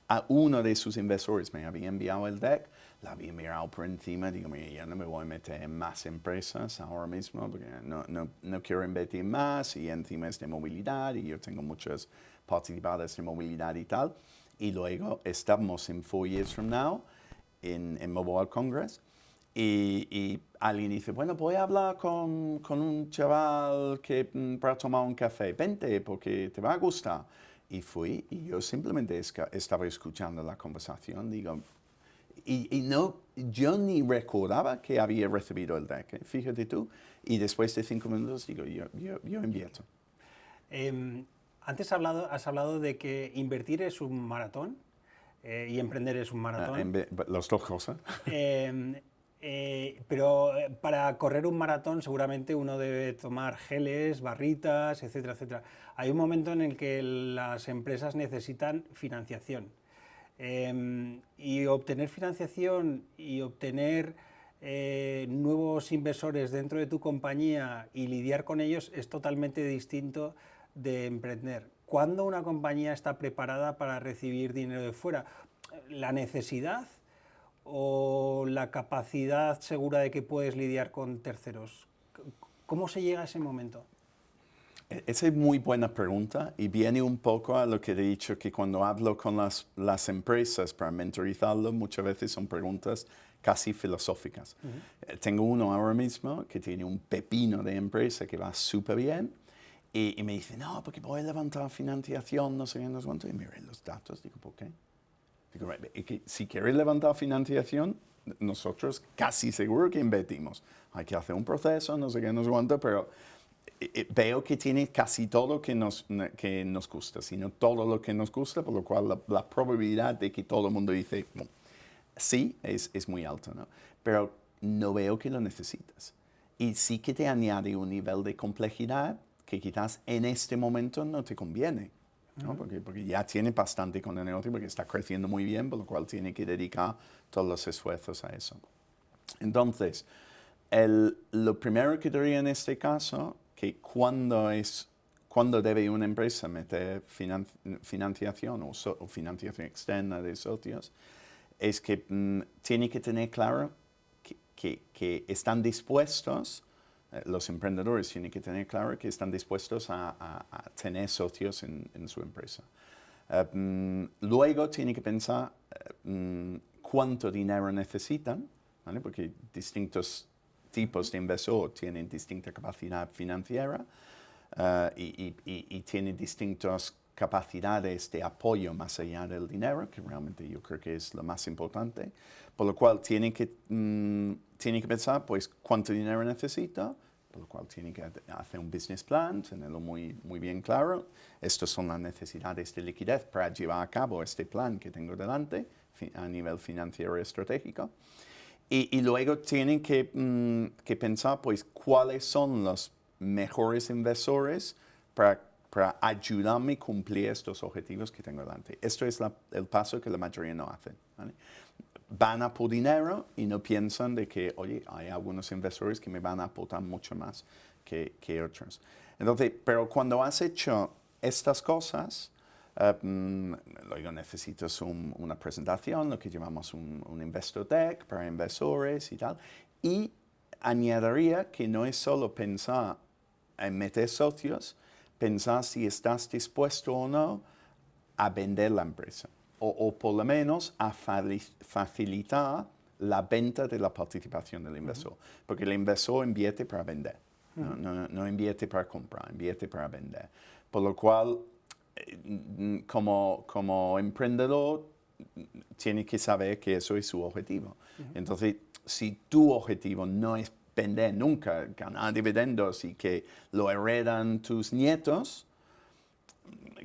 a uno de sus inversores me había enviado el deck, la había mirado por encima, digo, mira, ya no me voy a meter en más empresas ahora mismo, porque no quiero invertir más, y encima es de movilidad, y yo tengo muchas participadas de movilidad y tal. Y luego estamos en 4 Years From Now, en Mobile World Congress, y alguien dice, bueno, voy a hablar con un chaval para tomar un café, vente porque te va a gustar. Y fui, y yo simplemente estaba escuchando la conversación, digo, y no, yo ni recordaba que había recibido el deck, fíjate tú, y después de 5 minutos digo, yo invierto. Antes has hablado de que invertir es un maratón y emprender es un maratón. Las dos cosas. Pero para correr un maratón seguramente uno debe tomar geles, barritas, etcétera, etcétera. Hay un momento en el que las empresas necesitan financiación. Y obtener financiación y obtener nuevos inversores dentro de tu compañía y lidiar con ellos es totalmente distinto de emprender. ¿Cuándo una compañía está preparada para recibir dinero de fuera? ¿La necesidad o la capacidad segura de que puedes lidiar con terceros? ¿Cómo se llega a ese momento? Esa es muy buena pregunta y viene un poco a lo que he dicho, que cuando hablo con las empresas para mentorizarlo, muchas veces son preguntas casi filosóficas. Tengo uno ahora mismo que tiene un pepino de empresa que va súper bien y me dice, no, porque voy a levantar financiación, no sé qué, no sé cuánto, y miré los datos, digo, ¿por qué? Digo, que si quieres levantar financiación, nosotros casi seguro que invertimos. Hay que hacer un proceso, no sé qué, no sé cuánto, pero veo que tiene casi todo que nos gusta, sino todo lo que nos gusta, por lo cual la probabilidad de que todo el mundo dice, bueno, sí, es muy alta, ¿no? Pero no veo que lo necesitas. Y sí que te añade un nivel de complejidad que quizás en este momento no te conviene, ¿no? Porque ya tiene bastante con el negocio, porque está creciendo muy bien, por lo cual tiene que dedicar todos los esfuerzos a eso. Entonces, lo primero que diría en este caso, que cuando debe una empresa meter financiación o financiación externa de socios, es que tiene que tener claro que están dispuestos, los emprendedores tienen que tener claro que están dispuestos a tener socios en su empresa. Luego tiene que pensar cuánto dinero necesitan, ¿vale? Porque distintos tipos de inversor tienen distinta capacidad financiera y tienen distintas capacidades de apoyo más allá del dinero, que realmente yo creo que es lo más importante, por lo cual tienen que pensar pues cuánto dinero necesita, por lo cual tienen que hacer un business plan, tenerlo muy, muy bien claro. Estas son las necesidades de liquidez para llevar a cabo este plan que tengo delante a nivel financiero y estratégico. Y luego tienen que pensar, pues, cuáles son los mejores inversores para ayudarme a cumplir estos objetivos que tengo delante. Esto es el paso que la mayoría no hacen, ¿vale? Van a por dinero y no piensan de que, oye, hay algunos inversores que me van a aportar mucho más que otros. Entonces, pero cuando has hecho estas cosas, luego necesitas una presentación, lo que llamamos un investor deck para inversores y tal. Y añadiría que no es solo pensar en meter socios, pensar si estás dispuesto o no a vender la empresa. O por lo menos a facilitar la venta de la participación del inversor. Porque el inversor invierte para vender, no invierte para comprar, invierte para vender. Por lo cual, como emprendedor, tiene que saber que eso es su objetivo. Entonces, si tu objetivo no es vender nunca, ganar dividendos y que lo heredan tus nietos,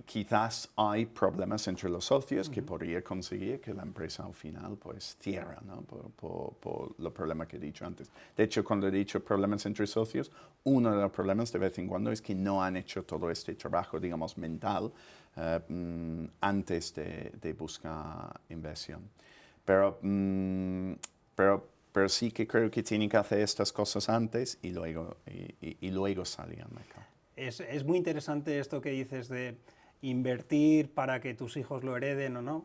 quizás hay problemas entre los socios que podría conseguir que la empresa al final pues cierra, ¿no? por los problemas que he dicho antes. De hecho, cuando he dicho problemas entre socios, uno de los problemas de vez en cuando es que no han hecho todo este trabajo, digamos, mental antes de buscar inversión. Pero sí que creo que tienen que hacer estas cosas antes y luego salir al mercado. Es muy interesante esto que dices de invertir para que tus hijos lo hereden o no.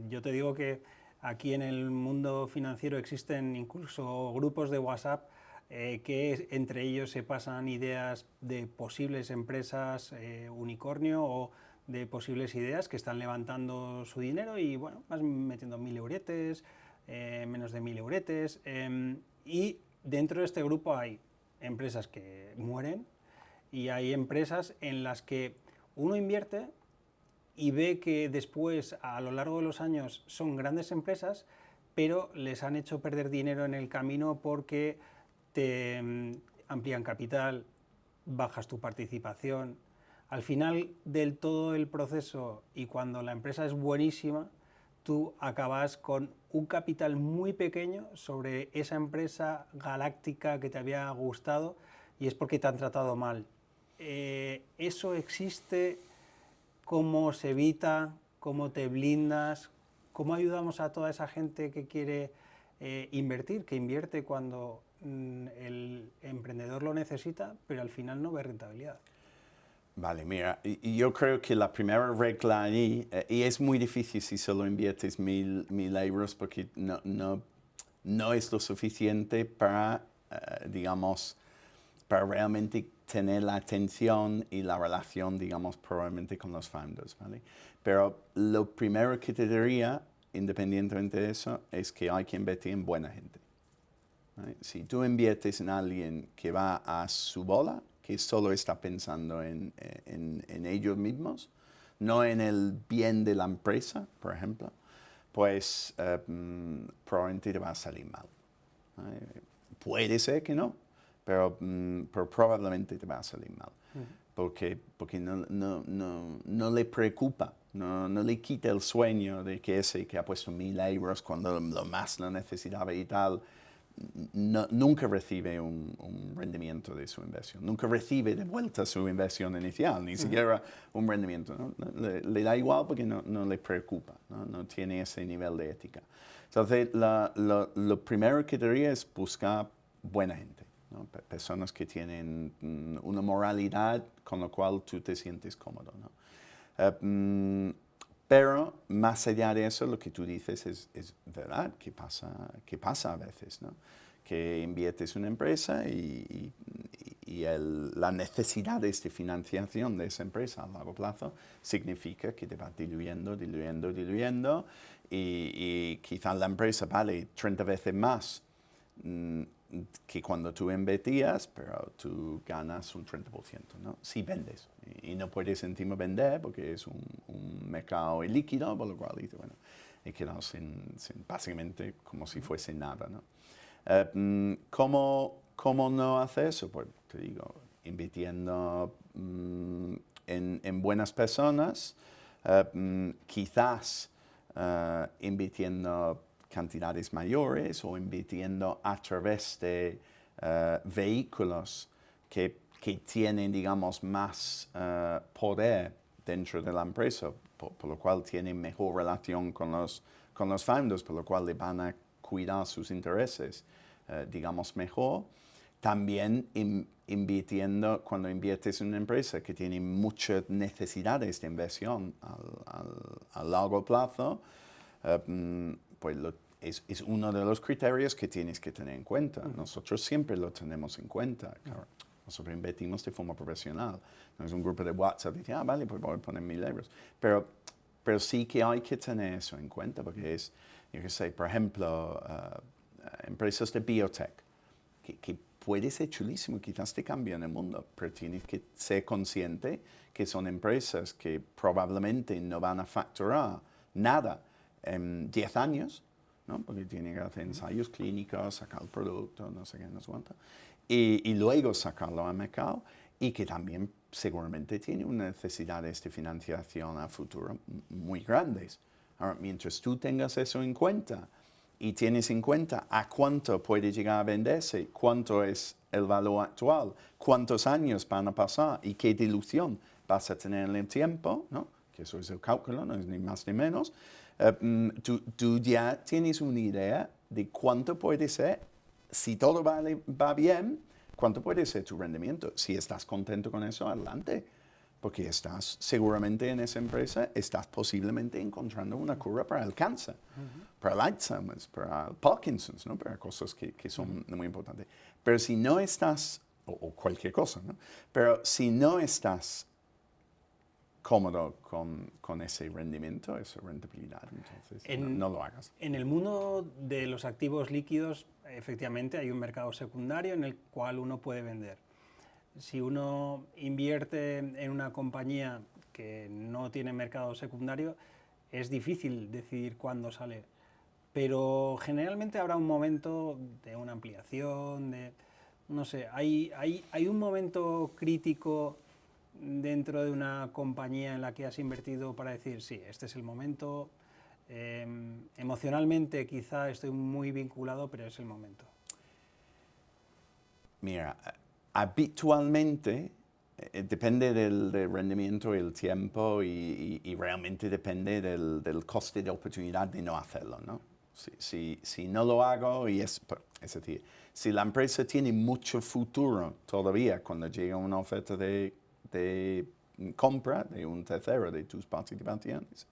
Yo te digo que aquí en el mundo financiero existen incluso grupos de WhatsApp que entre ellos se pasan ideas de posibles empresas unicornio o de posibles ideas que están levantando su dinero y bueno, vas metiendo 1000 euretes, menos de 1000 euretes y dentro de este grupo hay empresas que mueren y hay empresas en las que uno invierte y ve que después, a lo largo de los años, son grandes empresas, pero les han hecho perder dinero en el camino porque te amplían capital, bajas tu participación. Al final del todo el proceso y cuando la empresa es buenísima, tú acabas con un capital muy pequeño sobre esa empresa galáctica que te había gustado y es porque te han tratado mal. ¿Eso existe? ¿Cómo se evita? ¿Cómo te blindas? ¿Cómo ayudamos a toda esa gente que quiere invertir, que invierte cuando el emprendedor lo necesita, pero al final no ve rentabilidad? Vale, mira, y yo creo que la primera regla ahí, y es muy difícil si solo inviertes 1000 euros porque no es lo suficiente para, digamos, para realmente tener la atención y la relación, digamos, probablemente con los founders, ¿vale? Pero lo primero que te diría, independientemente de eso, es que hay que invertir en buena gente, ¿vale? Si tú inviertes en alguien que va a su bola, que solo está pensando en ellos mismos, no en el bien de la empresa, por ejemplo, pues probablemente te va a salir mal, ¿vale? Puede ser que no, pero probablemente te va a salir mal, porque no le preocupa, no le quita el sueño de que ese que ha puesto 1000 euros cuando lo más lo necesitaba y tal, nunca recibe un rendimiento de su inversión, nunca recibe de vuelta su inversión inicial, ni siquiera un rendimiento, ¿no? Le da igual porque no le preocupa, no tiene ese nivel de ética. Entonces, lo primero que diría es buscar buena gente, ¿no? Personas que tienen una moralidad con la cual tú te sientes cómodo, ¿no? Pero más allá de eso, lo que tú dices es verdad, que pasa a veces, ¿no? Que inviertes en una empresa y la necesidad de financiación de esa empresa a largo plazo significa que te va diluyendo y quizás la empresa vale 30 veces más que cuando tú invertías, pero tú ganas un 30%, ¿no? Si vendes. Y no puedes encima vender porque es un mercado ilíquido, por lo cual dices, bueno, he quedado básicamente como si fuese nada, ¿no? ¿Cómo no hacer eso? Pues te digo, invirtiendo en buenas personas, quizás invirtiendo cantidades mayores o invirtiendo a través de vehículos que tienen, digamos, más poder dentro de la empresa, por lo cual tienen mejor relación con los founders, por lo cual le van a cuidar sus intereses, digamos, mejor. También invirtiendo, cuando inviertes en una empresa que tiene muchas necesidades de inversión a largo plazo, pues es uno de los criterios que tienes que tener en cuenta. Nosotros siempre lo tenemos en cuenta. Claro, nosotros invertimos de forma profesional. No es un grupo de WhatsApp que dice, vale, pues voy a poner 1.000 euros. Pero sí que hay que tener eso en cuenta, porque es, yo qué sé, por ejemplo, empresas de biotech, que puede ser chulísimo, quizás te cambian el mundo, pero tienes que ser consciente que son empresas que probablemente no van a facturar nada en 10 años, ¿no? Porque tienen que hacer ensayos clínicos, sacar el producto, no sé qué, no sé cuánto, y luego sacarlo al mercado, y que también seguramente tiene una necesidad de financiación a futuro muy grandes. Ahora, mientras tú tengas eso en cuenta, y tienes en cuenta a cuánto puede llegar a venderse, cuánto es el valor actual, cuántos años van a pasar y qué dilución vas a tener en el tiempo, ¿no? Que eso es el cálculo, no es ni más ni menos, tú ya tienes una idea de cuánto puede ser, si todo va bien, cuánto puede ser tu rendimiento. Si estás contento con eso, adelante. Porque estás seguramente en esa empresa, estás posiblemente encontrando una cura para el cáncer, para el Alzheimer, para el Parkinson's, ¿no? Para cosas que son muy importantes. Pero si no estás, o cualquier cosa, ¿no? Pero si no estás cómodo con ese rendimiento, esa rentabilidad, entonces no lo hagas. En el mundo de los activos líquidos, efectivamente, hay un mercado secundario en el cual uno puede vender. Si uno invierte en una compañía que no tiene mercado secundario, es difícil decidir cuándo sale. Pero generalmente habrá un momento de una ampliación, no sé, hay un momento crítico dentro de una compañía en la que has invertido para decir, sí, este es el momento, emocionalmente quizá estoy muy vinculado, pero es el momento. Mira, habitualmente depende del rendimiento y el tiempo y realmente depende del coste de oportunidad de no hacerlo, ¿no? Si no lo hago, es decir, si la empresa tiene mucho futuro todavía cuando llega una oferta de compra de un tercero de tus participaciones,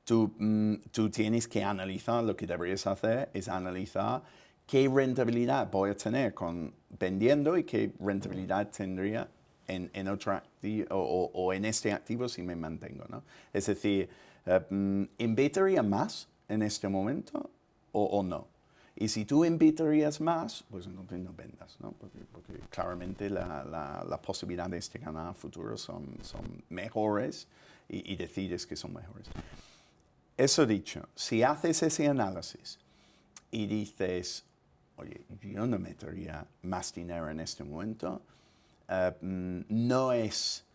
tú tienes que analizar, lo que deberías hacer es analizar qué rentabilidad voy a tener vendiendo y qué rentabilidad tendría en otro activo o en este activo si me mantengo, ¿no? Es decir, ¿invitaría más en este momento o no? Y si tú invitarías más, pues entonces no vendas, ¿no? Porque claramente las posibilidades de ganar a futuro son mejores y decides que son mejores. Eso dicho, si haces ese análisis y dices, oye, yo no metería más dinero en este momento, no es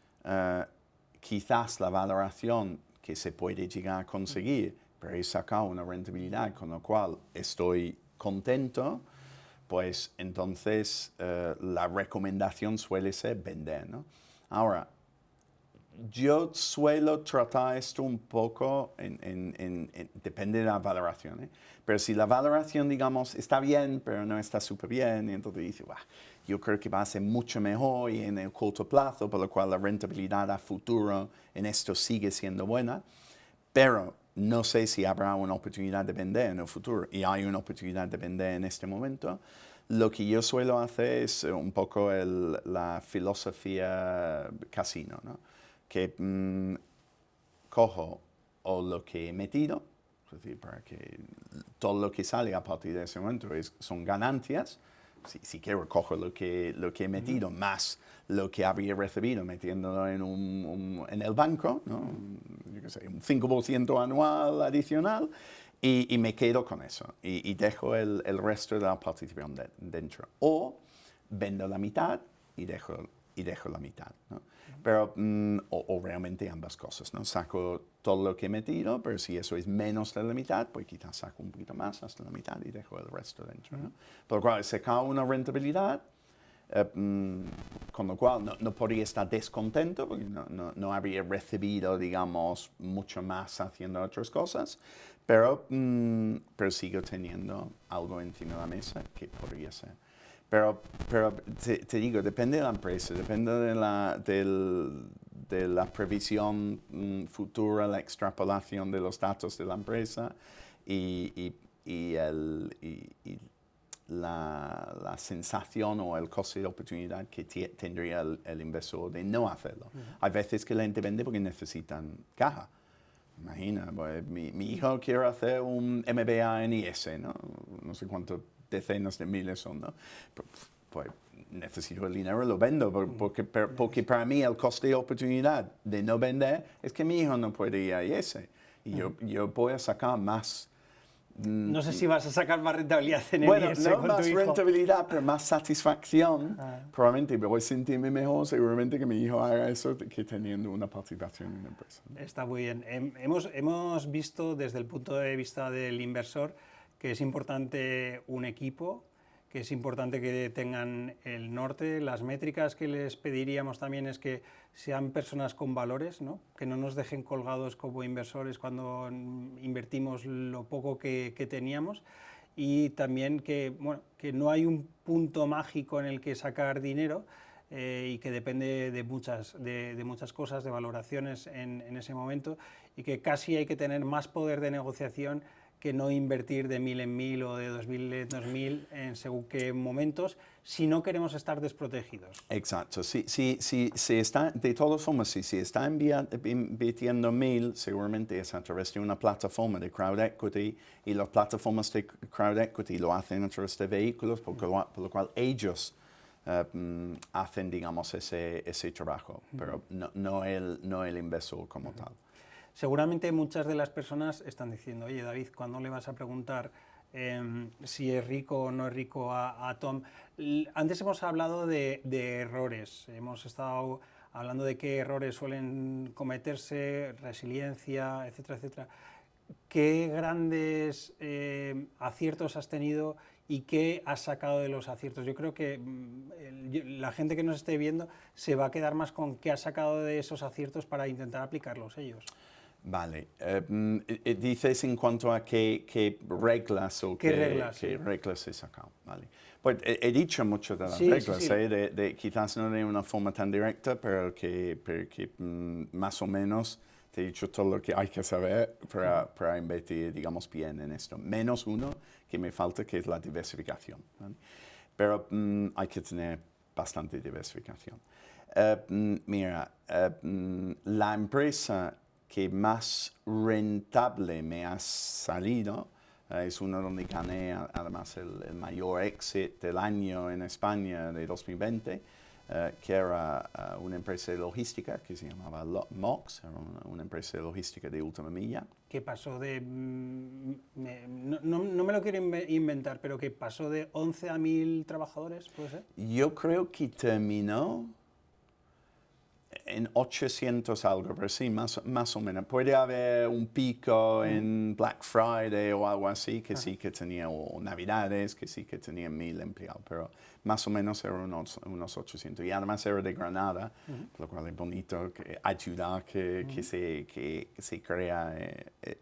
quizás la valoración que se puede llegar a conseguir, pero he sacado una rentabilidad con la cual estoy contento, pues entonces la recomendación suele ser vender, ¿no? Ahora, yo suelo tratar esto un poco, depende de la valoración, ¿eh? Pero si la valoración, digamos, está bien, pero no está súper bien, entonces dice, yo creo que va a ser mucho mejor y en el corto plazo, por lo cual la rentabilidad a futuro en esto sigue siendo buena, pero no sé si habrá una oportunidad de vender en el futuro y hay una oportunidad de vender en este momento. Lo que yo suelo hacer es un poco la filosofía casino, ¿no? Que cojo o lo que he metido, es decir, para que todo lo que sale a partir de ese momento son ganancias. Si quiero, cojo lo que he metido más lo que habría recibido metiéndolo en el banco, ¿no? Yo qué sé, un 5% anual adicional, y me quedo con eso y dejo el resto de la participación dentro. O vendo la mitad y dejo la mitad, ¿no? Pero, o realmente ambas cosas, ¿no? Saco todo lo que he metido, pero si eso es menos de la mitad, pues quizás saco un poquito más hasta la mitad y dejo el resto dentro, ¿no? Por lo cual, se cae una rentabilidad, con lo cual no podría estar descontento porque no habría recibido, digamos, mucho más haciendo otras cosas, pero sigo teniendo algo encima de la mesa que podría ser. Pero te digo, depende de la empresa, depende de la previsión futura, la extrapolación de los datos de la empresa y la sensación o el coste de oportunidad que tendría el inversor de no hacerlo. Hay veces que la gente vende porque necesitan caja. Imagina, pues, mi hijo quiere hacer un MBA en IS, no sé cuántos decenas de miles son, ¿no? Pues necesito el dinero, lo vendo, porque para mí el coste de oportunidad de no vender es que mi hijo no puede ir a IS. Y yo voy a sacar más. No sé si vas a sacar más rentabilidad en el Bueno, IS no con tu más hijo. rentabilidad, pero más satisfacción. Probablemente voy a sentirme mejor seguramente que mi hijo haga eso que teniendo una participación en una empresa, ¿no? Está muy bien. Hemos visto desde el punto de vista del inversor que es importante un equipo, que es importante que tengan el norte. Las métricas que les pediríamos también es que sean personas con valores, ¿no? Que no nos dejen colgados como inversores cuando invertimos lo poco que teníamos. Y también que, bueno, que no hay un punto mágico en el que sacar dinero, y que depende de muchas cosas, de valoraciones en ese momento, y que casi hay que tener más poder de negociación que no invertir de 1000 en 1000 o de 2000 en 2000 en según qué momentos, si no queremos estar desprotegidos. Exacto. Si está, de todas formas, si está invirtiendo 1000, seguramente es a través de una plataforma de crowd equity, y las plataformas de crowd equity lo hacen a través de vehículos, por lo cual ellos hacen, digamos, ese trabajo, pero no el inversor como tal. Seguramente muchas de las personas están diciendo, oye David, ¿cuándo le vas a preguntar si es rico o no es rico a Tom? Antes hemos hablado de errores, hemos estado hablando de qué errores suelen cometerse, resiliencia, etcétera, etcétera. ¿Qué grandes aciertos has tenido y qué has sacado de los aciertos? Yo creo que la gente que nos esté viendo se va a quedar más con qué has sacado de esos aciertos para intentar aplicarlos ellos. Vale. Dices en cuanto a qué reglas o qué reglas he sacado. Vale. Pues he dicho mucho de las reglas, sí. Quizás no de una forma tan directa, pero que más o menos te he dicho todo lo que hay que saber para invertir, digamos, bien en esto. Menos uno que me falta, que es la diversificación, ¿vale? Pero hay que tener bastante diversificación. Mira, la empresa que más rentable me ha salido es una donde gané además el mayor éxito del año en España de 2020, que era una empresa de logística que se llamaba MOX, era una empresa de logística de última milla. ¿Qué pasó de, no me lo quiero inventar, pero que pasó de 11 a 1000 trabajadores, ¿puede ser? Yo creo que terminó en 800 algo, pero sí, más o menos. Puede haber un pico en Black Friday o algo así, que sí que tenía, o Navidades, que sí que tenía 1000 empleados, pero más o menos eran unos 800. Y además era de Granada, por lo cual es bonito ayudar que se crea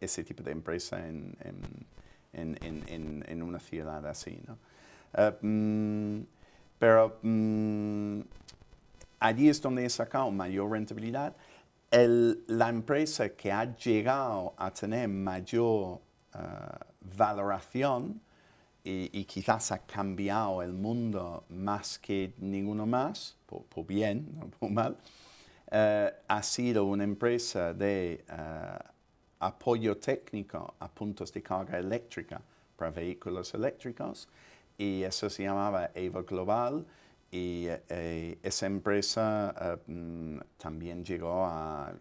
ese tipo de empresa en una ciudad así, ¿no? Pero allí es donde he sacado mayor rentabilidad. La empresa que ha llegado a tener mayor valoración y quizás ha cambiado el mundo más que ninguno más, por bien, no por mal, ha sido una empresa de apoyo técnico a puntos de carga eléctrica para vehículos eléctricos, y eso se llamaba EVA Global, Y esa empresa también llegó a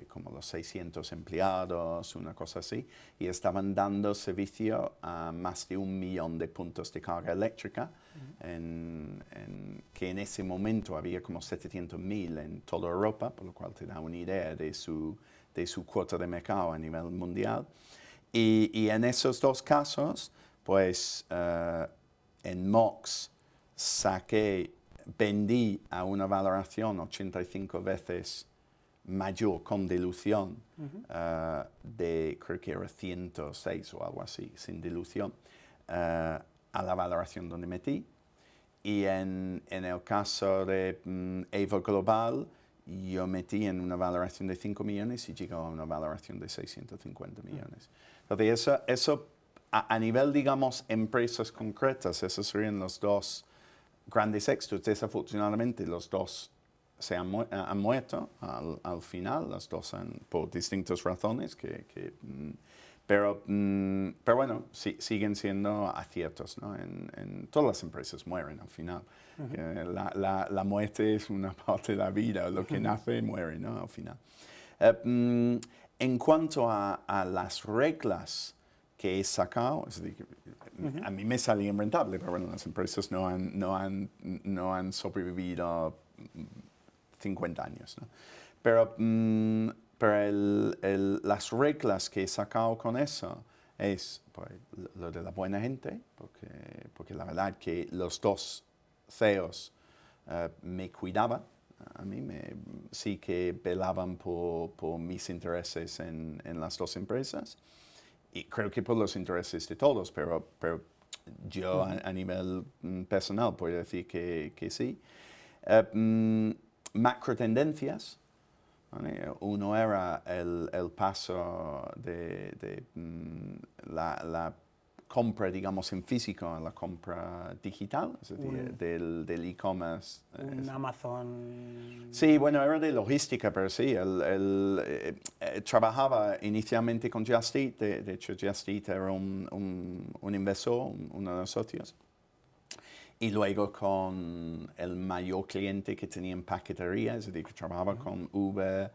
como los 600 empleados, una cosa así, y estaban dando servicio a más de 1 millón de puntos de carga eléctrica, que en ese momento había como 700.000 en toda Europa, por lo cual te da una idea de su cuota de mercado a nivel mundial. Y en esos dos casos, pues en MOX vendí a una valoración 85 veces mayor con dilución creo que era 106 o algo así, sin dilución, a la valoración donde metí. Y en el caso de Eva Global, yo metí en una valoración de 5 millones y llegó a una valoración de 650 millones. Entonces, eso a nivel, digamos, empresas concretas, esos serían los dos grandes éxitos. Desafortunadamente, los dos se han muerto al final, los dos por distintas razones, pero bueno, siguen siendo aciertos, ¿no? Todas las empresas mueren al final. La muerte es una parte de la vida, lo que nace muere, ¿no? Al final. En cuanto a las reglas que he sacado, es decir, a mí me salían rentables, pero bueno, las empresas no han sobrevivido 50 años, ¿no? Pero las reglas que he sacado con eso es pues, lo de la buena gente, porque la verdad que los dos CEOs me cuidaban, a mí sí que velaban por mis intereses en las dos empresas. Y creo que por los intereses de todos, pero yo a nivel personal puedo decir que sí. Macro tendencias, ¿vale? Uno era el paso de la compra, digamos, en físico a la compra digital, es decir, del e-commerce. Un Amazon. Sí, bueno, era de logística, pero sí, trabajaba inicialmente con Just Eat, de hecho Just Eat era un inversor, uno de los socios, y luego con el mayor cliente que tenía en paquetería, es decir, que trabajaba con Uber,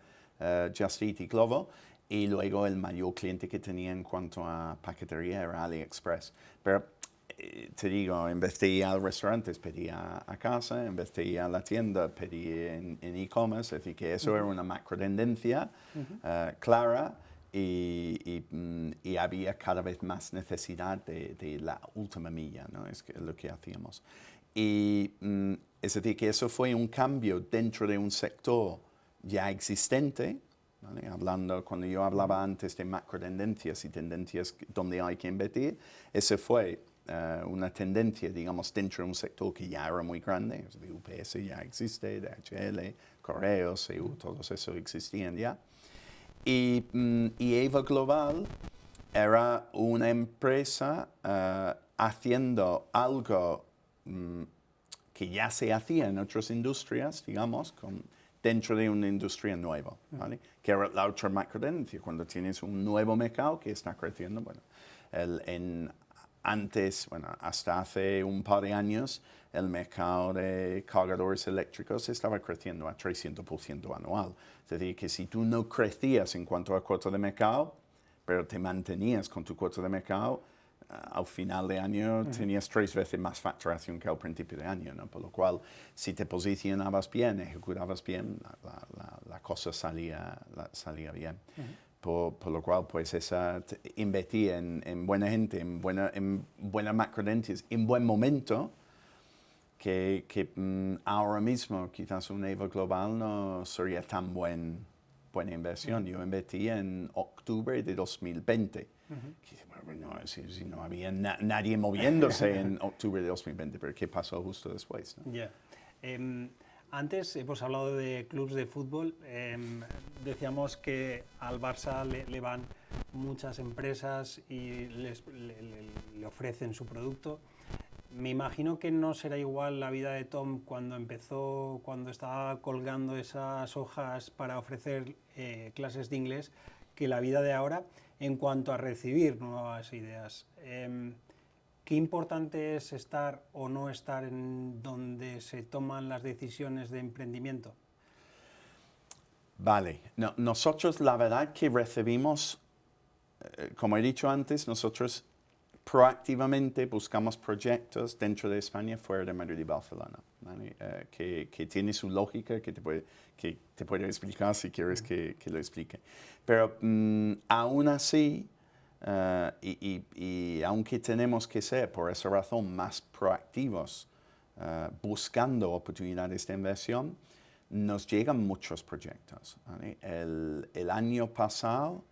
Just Eat y Glovo, y luego el mayor cliente que tenía en cuanto a paquetería era AliExpress. Pero te digo, en vez de ir al restaurante, pedía a casa, en vez de ir a la tienda, pedía en e-commerce, es decir, que eso era una macro tendencia clara y había cada vez más necesidad de la última milla, ¿no? Es lo que hacíamos. Y es decir, que eso fue un cambio dentro de un sector ya existente, ¿vale? Cuando yo hablaba antes de macro tendencias y tendencias donde hay que invertir, ese fue una tendencia, digamos, dentro de un sector que ya era muy grande. Es decir, UPS ya existe, DHL, Correos, todos esos existían ya. Y Eva Global era una empresa haciendo algo que ya se hacía en otras industrias, digamos, dentro de una industria nueva, ¿vale? Que era la otra macro tendencia, cuando tienes un nuevo mercado que está creciendo. Bueno, antes, hasta hace un par de años, el mercado de cargadores eléctricos estaba creciendo a 300% anual. Es decir, que si tú no crecías en cuanto a cuota de mercado, pero te mantenías con tu cuota de mercado, al final de año tenías 3 veces más facturación que al principio de año, ¿no? Por lo cual, si te posicionabas bien, ejecutabas bien, la cosa salía bien. Por lo cual, pues invertí en buena gente, en buena macro tendencias, en buen momento, que ahora mismo quizás un Eva Global no sería tan buena inversión. Yo invertí en octubre de 2020. Si no había nadie moviéndose en octubre de 2020, pero ¿qué pasó justo después? ¿No? Yeah. Antes hemos hablado de clubes de fútbol. Decíamos que al Barça le van muchas empresas y le ofrecen su producto. Me imagino que no será igual la vida de Tom cuando empezó, cuando estaba colgando esas hojas para ofrecer clases de inglés, que la vida de ahora en cuanto a recibir nuevas ideas. ¿qué importante es estar o no estar en donde se toman las decisiones de emprendimiento? Vale, nosotros la verdad que recibimos, como he dicho antes, nosotros proactivamente buscamos proyectos dentro de España, fuera de Madrid y Barcelona, ¿vale? Que tiene su lógica, que te puede explicar si quieres que lo explique. Pero aún así, y aunque tenemos que ser, por esa razón, más proactivos, buscando oportunidades de inversión, nos llegan muchos proyectos, ¿vale? El año pasado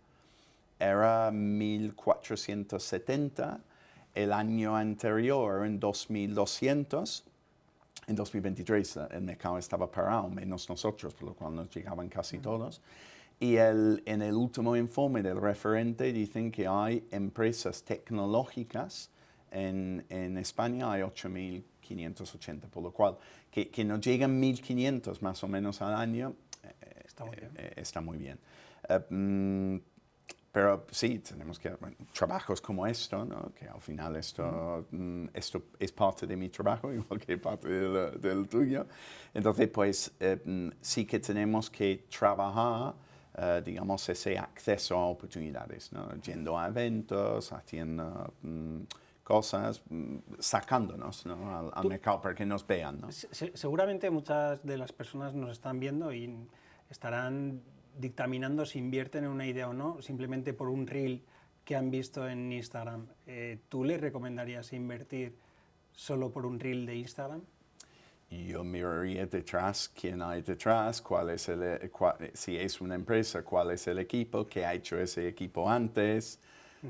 era 1.470, el año anterior en 2.200, en 2023 el mercado estaba parado, menos nosotros, por lo cual nos llegaban casi todos. Y en el último informe del referente dicen que hay empresas tecnológicas en España, hay 8.580, por lo cual que nos llegan 1.500 más o menos al año, está muy bien. Pero sí, tenemos que, trabajos como esto, ¿no? Que al final esto es parte de mi trabajo, igual que parte del tuyo. Entonces, pues sí que tenemos que trabajar, digamos, ese acceso a oportunidades, ¿no? Yendo a eventos, haciendo cosas, sacándonos, ¿no? al mercado para que nos vean, ¿no? Seguramente muchas de las personas nos están viendo y estarán dictaminando si invierten en una idea o no, simplemente por un reel que han visto en Instagram. ¿Tú les recomendarías invertir solo por un reel de Instagram? Yo miraría detrás quién hay detrás, si es una empresa, cuál es el equipo, qué ha hecho ese equipo antes,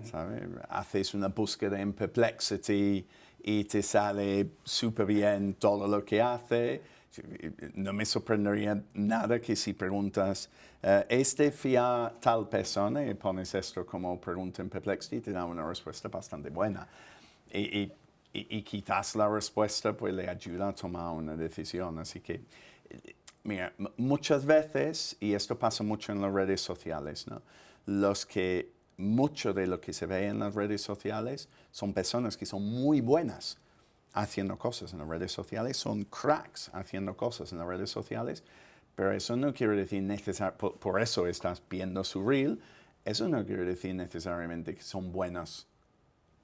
¿sabes? Haces una búsqueda en Perplexity y te sale súper bien todo lo que hace. No me sorprendería nada que si preguntas, fía tal persona, y pones esto como pregunta en Perplexity, te da una respuesta bastante buena. Y quizás la respuesta pues le ayuda a tomar una decisión. Así que, mira, muchas veces, y esto pasa mucho en las redes sociales, ¿no? Mucho de lo que se ve en las redes sociales son personas que son muy buenas haciendo cosas en las redes sociales, son cracks haciendo cosas en las redes sociales, pero eso no quiere decir necesariamente, por eso estás viendo su reel, eso no quiere decir necesariamente que son buenos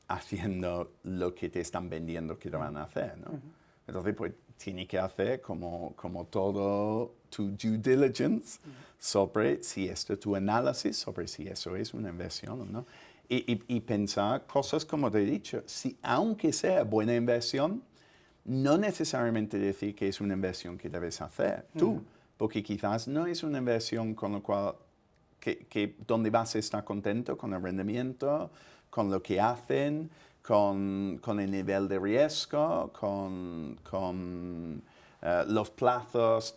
haciendo lo que te están vendiendo que te van a hacer, ¿no? Entonces, pues, tiene que hacer como todo tu due diligence sobre si tu análisis sobre si eso es una inversión o no. Y pensar cosas como te he dicho, aunque sea buena inversión, no necesariamente decir que es una inversión que debes hacer tú, porque quizás no es una inversión con lo cual donde vas a estar contento con el rendimiento, con lo que hacen, con el nivel de riesgo, con los plazos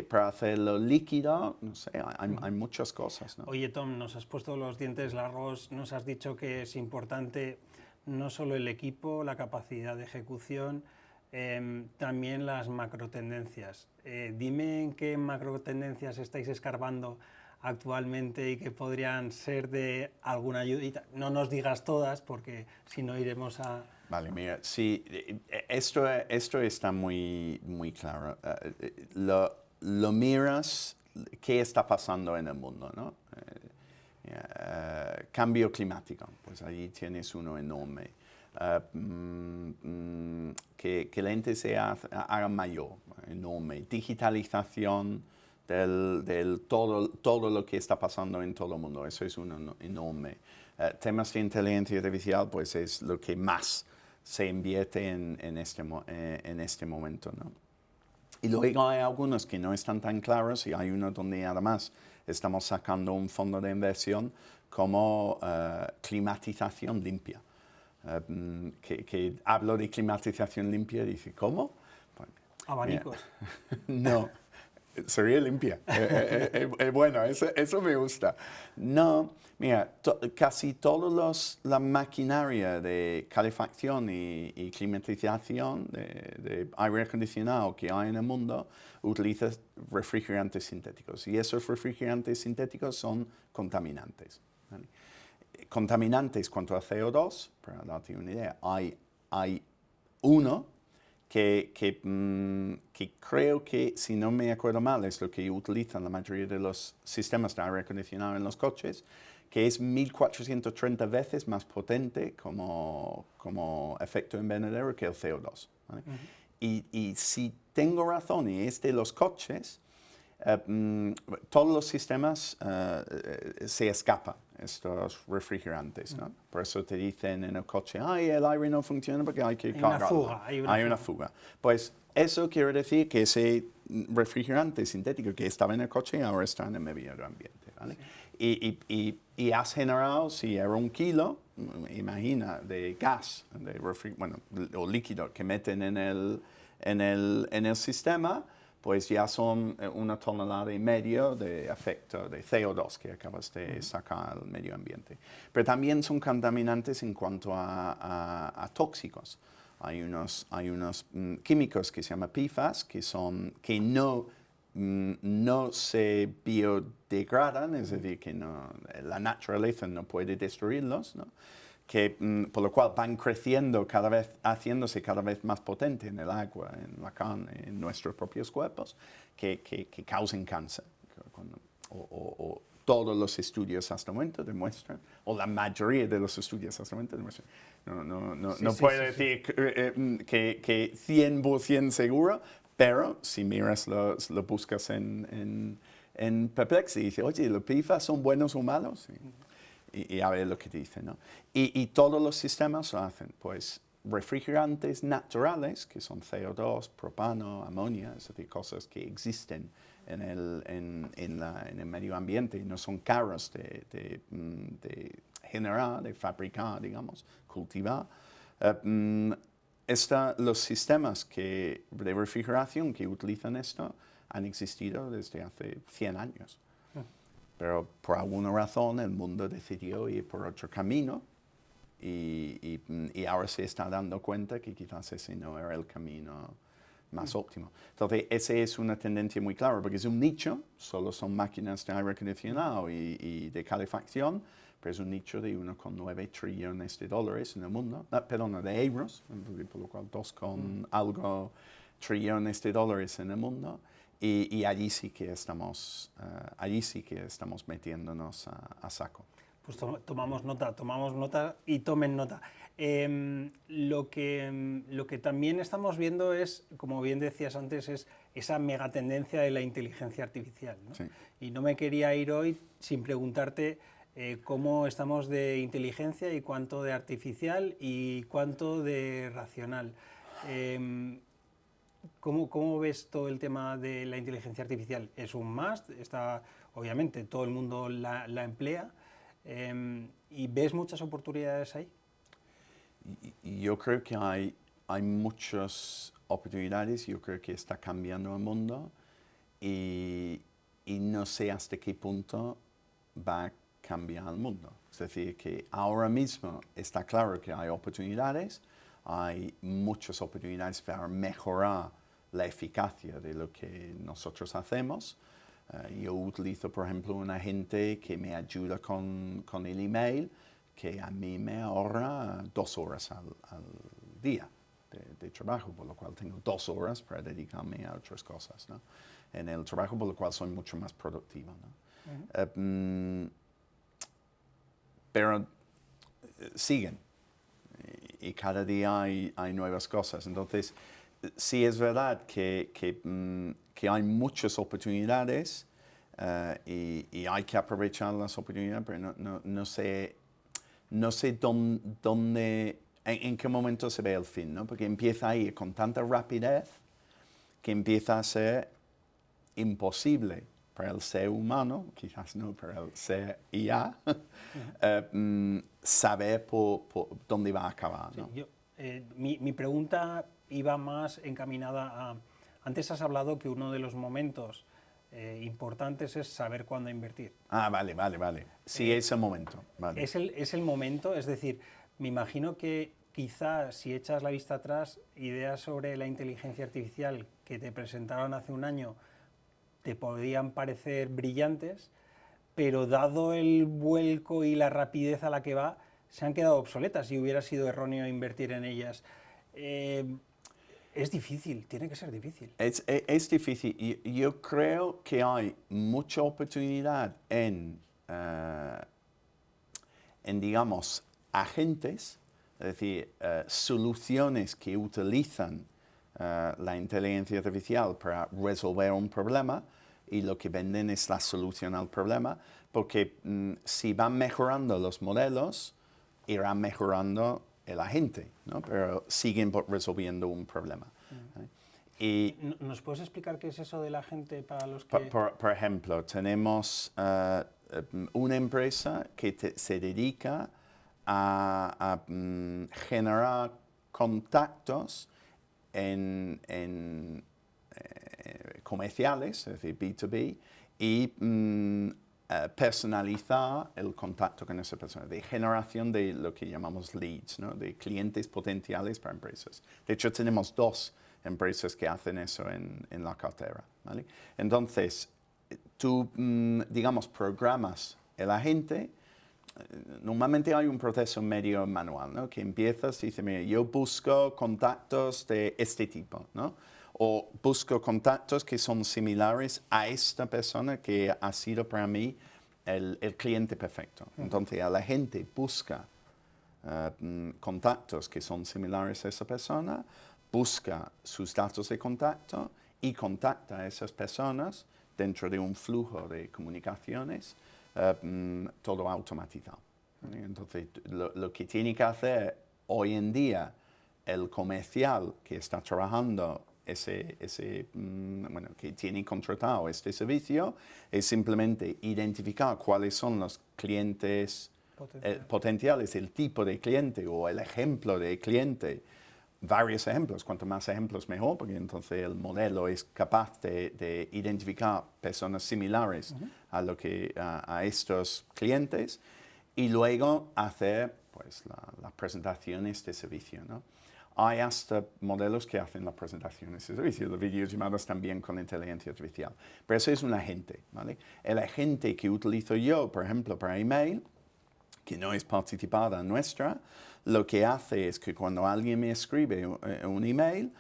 para hacerlo líquido, no sé, hay muchas cosas, ¿no? Oye, Tom, nos has puesto los dientes largos, nos has dicho que es importante no solo el equipo, la capacidad de ejecución, también las macrotendencias. Dime en qué macrotendencias estáis escarbando actualmente y que podrían ser de alguna ayuda. No nos digas todas, porque si no iremos a... Vale, mira, sí, esto está muy, muy claro. Lo miras, qué está pasando en el mundo, ¿no? Cambio climático, pues ahí tienes uno enorme. Que la gente se haga mayor, enorme. Digitalización del todo lo que está pasando en todo el mundo, eso es uno enorme. Temas de inteligencia artificial, pues es lo que más se invierte en este momento, ¿no? Y luego hay algunos que no están tan claros y hay uno donde además estamos sacando un fondo de inversión como climatización limpia. Que hablo de climatización limpia y dice, ¿cómo? Bueno, abanicos. No, sería limpia. Bueno, eso me gusta. No, mira, casi toda la maquinaria de calefacción y climatización de aire acondicionado que hay en el mundo utiliza refrigerantes sintéticos. Y esos refrigerantes sintéticos son contaminantes, ¿vale? Contaminantes cuanto a CO2, para darte una idea, hay hay uno que creo que, si no me acuerdo mal, es lo que utilizan la mayoría de los sistemas de aire acondicionado en los coches, que es 1430 veces más potente como efecto invernadero que el CO2. ¿Vale? Y si tengo razón y es de los coches, todos los sistemas se escapan, estos refrigerantes, ¿no? Por eso te dicen en el coche, ay, el aire no funciona porque hay que cargarlo. Hay una fuga. Pues eso quiere decir que ese refrigerante sintético que estaba en el coche ahora está en el medio ambiente, ¿vale? Sí. Y has generado, si era 1 kilo, imagina, de gas, o líquido que meten en el sistema, pues ya son 1,5 toneladas de efecto de CO2 que acabas de sacar al medio ambiente. Pero también son contaminantes en cuanto a tóxicos. Hay unos químicos que se llaman PFAS, que no se biodegradan, es decir, que la naturaleza no puede destruirlos, ¿no? Por lo cual van creciendo haciéndose cada vez más potente en el agua, en la carne, en nuestros propios cuerpos, que causen cáncer. O todos los estudios hasta el momento demuestran, o la mayoría de los estudios hasta el momento demuestran. No puedo decir que 100% seguro, pero si miras, lo buscas en Perplexity y dices, oye, ¿los PFAS son buenos o malos? Y a ver lo que dice, ¿no? Y todos los sistemas lo hacen, pues refrigerantes naturales, que son CO2, propano, amonía, es decir, cosas que existen en el medio ambiente y no son caros de generar, de fabricar, digamos, cultivar. Los sistemas de refrigeración que utilizan esto han existido desde hace 100 años. Pero por alguna razón el mundo decidió ir por otro camino y ahora se está dando cuenta que quizás ese no era el camino más óptimo. Entonces, esa es una tendencia muy clara, porque es un nicho, solo son máquinas de aire acondicionado y de calefacción, pero es un nicho de 1,9 trillones de dólares en el mundo, de euros, por lo cual 2 algo trillones de dólares en el mundo. Y allí sí que estamos metiéndonos a saco. Pues tomamos nota y tomen nota. Lo que también estamos viendo es, como bien decías antes, es esa megatendencia de la inteligencia artificial, ¿no? Sí. Y no me quería ir hoy sin preguntarte cómo estamos de inteligencia y cuánto de artificial y cuánto de racional. ¿Cómo ves todo el tema de la inteligencia artificial? ¿Es un must? Obviamente todo el mundo la emplea. ¿Y ves muchas oportunidades ahí? Yo creo que hay muchas oportunidades. Yo creo que está cambiando el mundo y no sé hasta qué punto va a cambiar el mundo. Es decir, que ahora mismo está claro que hay oportunidades. Hay muchas oportunidades para mejorar la eficacia de lo que nosotros hacemos. Yo utilizo, por ejemplo, un agente que me ayuda con el email, que a mí me ahorra 2 horas al día de trabajo, por lo cual tengo 2 horas para dedicarme a otras cosas, ¿no? En el trabajo, por lo cual soy mucho más productivo, ¿no? Pero siguen. Y cada día hay nuevas cosas. Entonces, sí es verdad que hay muchas oportunidades y hay que aprovechar las oportunidades, pero no sé dónde, en qué momento se ve el fin, ¿no? Porque empieza a ir con tanta rapidez que empieza a ser imposible para el ser humano, quizás no para el ser IA, saber por dónde va a acabar, ¿no? Sí, mi pregunta iba más encaminada a... Antes has hablado que uno de los momentos importantes es saber cuándo invertir. Ah, vale. Sí, es el momento. Vale. Es el momento, es decir, me imagino que quizás si echas la vista atrás, ideas sobre la inteligencia artificial que te presentaron hace un año te podían parecer brillantes, pero dado el vuelco y la rapidez a la que va, se han quedado obsoletas y hubiera sido erróneo invertir en ellas. Es difícil, tiene que ser difícil. Es difícil. Yo creo que hay mucha oportunidad digamos, agentes, es decir, soluciones que utilizan la inteligencia artificial para resolver un problema y lo que venden es la solución al problema, porque si van mejorando los modelos, irán mejorando el agente, ¿no? Pero siguen resolviendo un problema. Y ¿Nos puedes explicar qué es eso del agente para los que...? por ejemplo, tenemos una empresa que se dedica a generar contactos comerciales, es decir, B2B, y personalizar el contacto con esa persona, de generación de lo que llamamos leads, ¿no? De clientes potenciales para empresas. De hecho, tenemos 2 empresas que hacen eso en la cartera, ¿vale? Entonces, tú, digamos, programas el agente. Normalmente hay un proceso medio manual, ¿no? Que empiezas y dices, mira, yo busco contactos de este tipo, ¿no? O busco contactos que son similares a esta persona que ha sido para mí el cliente perfecto. Entonces, la gente busca contactos que son similares a esa persona, busca sus datos de contacto y contacta a esas personas dentro de un flujo de comunicaciones, todo automatizado. Entonces, lo que tiene que hacer hoy en día el comercial que está trabajando que tiene contratado este servicio, es simplemente identificar cuáles son los clientes potenciales, el tipo de cliente o el ejemplo de cliente. Varios ejemplos, cuanto más ejemplos mejor, porque entonces el modelo es capaz de identificar personas similares a estos clientes y luego hacer pues, las presentaciones de servicio, ¿no? Hay hasta modelos que hacen las presentaciones de servicio, las videollamadas también con inteligencia artificial. Pero eso es un agente, ¿vale? El agente que utilizo yo, por ejemplo, para email, que no es participada nuestra, lo que hace es que cuando alguien me escribe un email,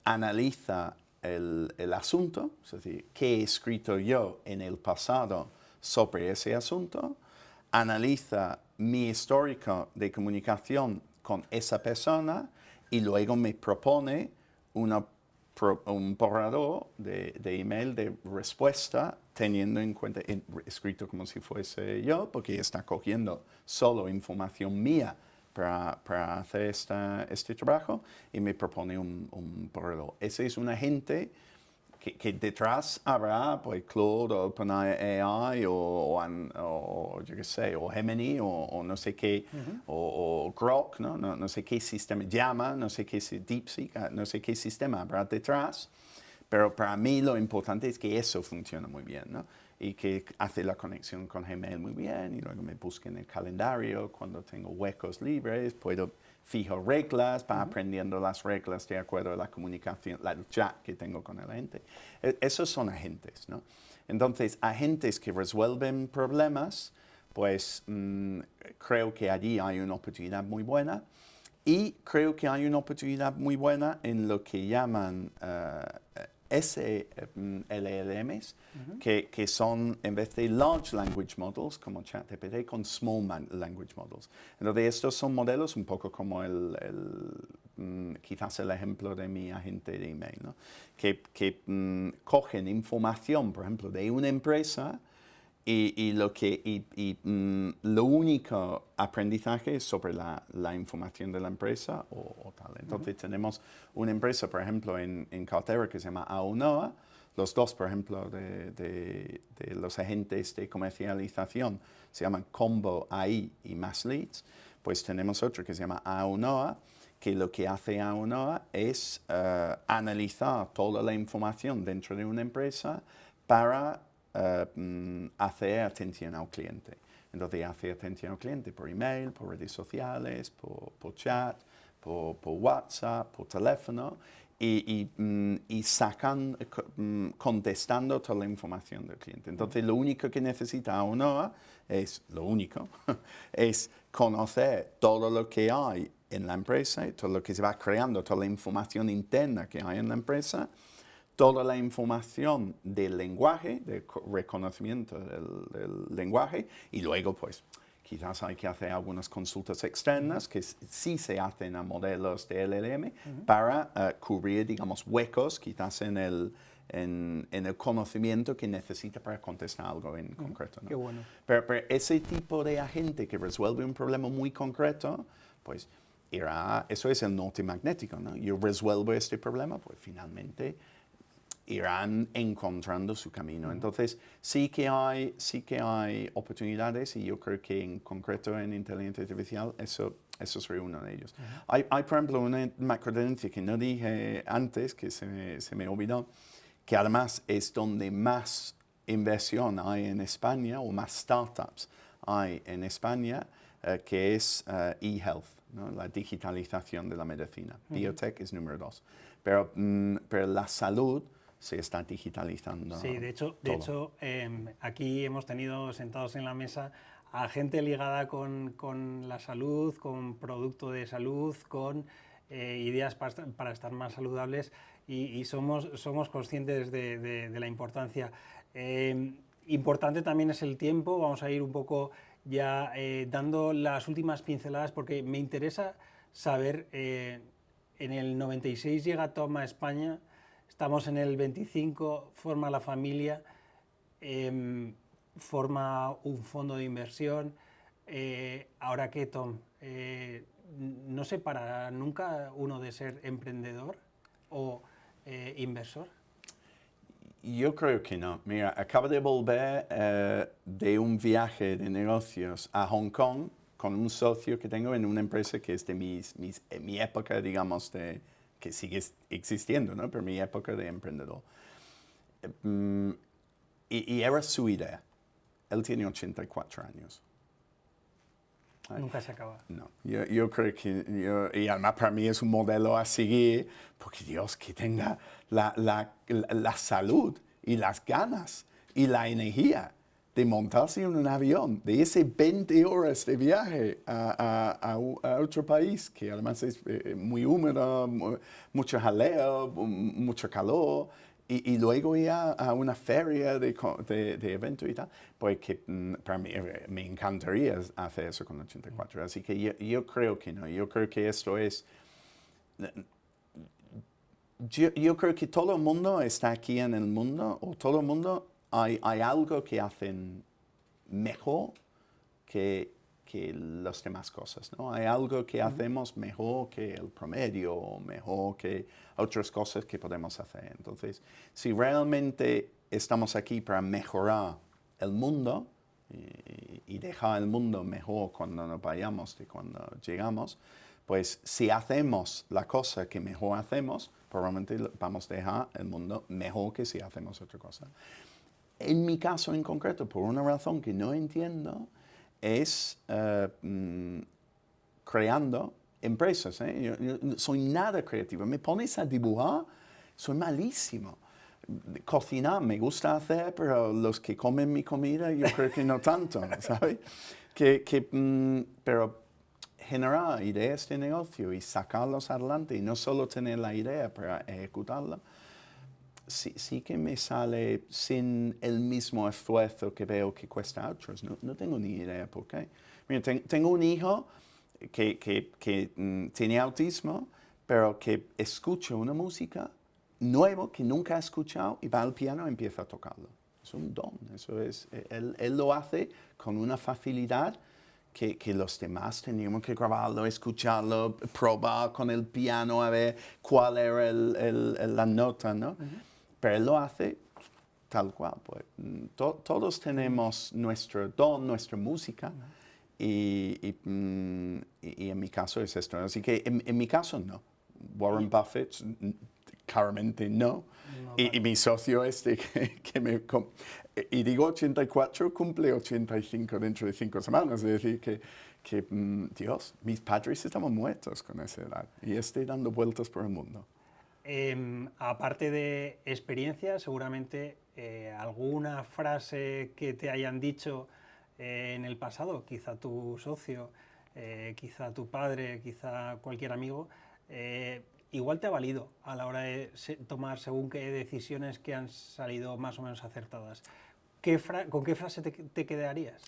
analiza el asunto, es decir, qué he escrito yo en el pasado sobre ese asunto, analiza mi histórico de comunicación con esa persona y luego me propone un borrador de email de respuesta teniendo en cuenta, escrito como si fuese yo, porque está cogiendo solo información mía para hacer este trabajo y me propone un borrador. Ese es un agente que detrás habrá pues Claude o OpenAI o yo qué sé, o Gemini o no sé qué, o Grok, no sé qué sistema, Llama, no sé qué, DeepSeek, no sé qué sistema habrá detrás, pero para mí lo importante es que eso funciona muy bien, ¿no? Y que hace la conexión con Gmail muy bien y luego me busca en el calendario cuando tengo huecos libres, puedo fijo reglas, para aprendiendo las reglas de acuerdo a la comunicación, el chat que tengo con el agente. Esos son agentes, ¿no? Entonces, agentes que resuelven problemas, pues creo que allí hay una oportunidad muy buena y creo que hay una oportunidad muy buena en lo que llaman LLMs, que son, en vez de Large Language Models, como ChatGPT, con Small Language Models. Entonces, estos son modelos un poco como quizás el ejemplo de mi agente de email, ¿no? Que cogen información, por ejemplo, de una empresa y lo único aprendizaje es sobre la información de la empresa o tal. Entonces tenemos una empresa, por ejemplo, en cartera que se llama Aunoa. Los 2, por ejemplo, de los agentes de comercialización se llaman Combo AI y Mass Leads. Pues tenemos otro que se llama Aunoa, que lo que hace Aunoa es analizar toda la información dentro de una empresa para hacer atención al cliente. Entonces hace atención al cliente por email, por redes sociales, por chat, por WhatsApp, por teléfono, y sacan, contestando toda la información del cliente. Entonces, lo único que necesita Aonoa es conocer todo lo que hay en la empresa, todo lo que se va creando, toda la información interna que hay en la empresa, toda la información del lenguaje, del reconocimiento del lenguaje, y luego, pues, quizás hay que hacer algunas consultas externas que sí se hacen a modelos de LLM para cubrir, digamos, huecos quizás en el conocimiento que necesita para contestar algo en concreto, ¿no? Qué bueno. Pero ese tipo de agente que resuelve un problema muy concreto, pues eso es el norte magnético, ¿no? Yo resuelvo este problema, pues finalmente irán encontrando su camino. Entonces, sí que hay oportunidades y yo creo que en concreto en inteligencia artificial eso sería uno de ellos. Hay, por ejemplo, una macrotendencia que no dije antes, que se me olvidó, que además es donde más inversión hay en España o más startups hay en España, que es e-health, ¿no? La digitalización de la medicina. Biotech es número 2. Pero la salud se está digitalizando. Sí, de hecho aquí hemos tenido sentados en la mesa a gente ligada con la salud, con producto de salud, con ideas para estar más saludables y somos conscientes de la importancia. Importante también es el tiempo, vamos a ir un poco ya dando las últimas pinceladas porque me interesa saber, en el 96 llega Tom a España. Estamos en el 25, forma la familia, forma un fondo de inversión. ¿Ahora qué, Tom? ¿No se parará nunca uno de ser emprendedor o inversor? Yo creo que no. Mira, acabo de volver de un viaje de negocios a Hong Kong con un socio que tengo en una empresa que es de mi época, digamos, que sigue existiendo, ¿no? Pero mi época de emprendedor. Y era su idea. Él tiene 84 años. Nunca se acaba. No, yo creo que, y además para mí es un modelo a seguir, porque Dios, que tenga la salud y las ganas y la energía de montarse en un avión, de ese 20 horas de viaje a otro país, que además es muy húmedo, mucho jaleo, mucho calor, y luego ir a una feria de evento y tal, pues que para mí me encantaría hacer eso con 84. Así que yo creo que no, yo creo que esto es... Yo creo que todo el mundo está aquí en el mundo, o todo el mundo hay algo que hacen mejor que las demás cosas, ¿no? Hay algo que hacemos mejor que el promedio, o mejor que otras cosas que podemos hacer. Entonces, si realmente estamos aquí para mejorar el mundo y dejar el mundo mejor cuando nos vayamos de cuando llegamos, pues si hacemos la cosa que mejor hacemos, probablemente vamos a dejar el mundo mejor que si hacemos otra cosa. En mi caso en concreto, por una razón que no entiendo, es creando empresas. Yo no soy nada creativo. Me pones a dibujar, soy malísimo. Cocinar me gusta hacer, pero los que comen mi comida yo creo que no tanto, ¿sabes? Pero generar ideas de negocio y sacarlos adelante y no solo tener la idea para ejecutarla, sí que me sale sin el mismo esfuerzo que veo que cuesta a otros. No tengo ni idea por qué. Mira, tengo un hijo que tiene autismo, pero que escucha una música nueva que nunca ha escuchado y va al piano y empieza a tocarlo. Es un don. Eso es, él lo hace con una facilidad que los demás teníamos que grabarlo, escucharlo, probar con el piano a ver cuál era la nota, ¿no? Pero él lo hace tal cual. Pues. Todos tenemos nuestro don, nuestra música, y en mi caso es esto. Así que en mi caso no. Warren Buffett, claramente no. Y mi socio que me... Y digo 84, cumple 85 dentro de 5 semanas. Es decir, que Dios, mis padres estaban muertos con esa edad. Y estoy dando vueltas por el mundo. aparte de experiencia, seguramente alguna frase que te hayan dicho en el pasado, quizá tu socio, quizá tu padre, quizá cualquier amigo, igual te ha valido a la hora de tomar según qué decisiones que han salido más o menos acertadas. ¿Con qué frase te quedarías?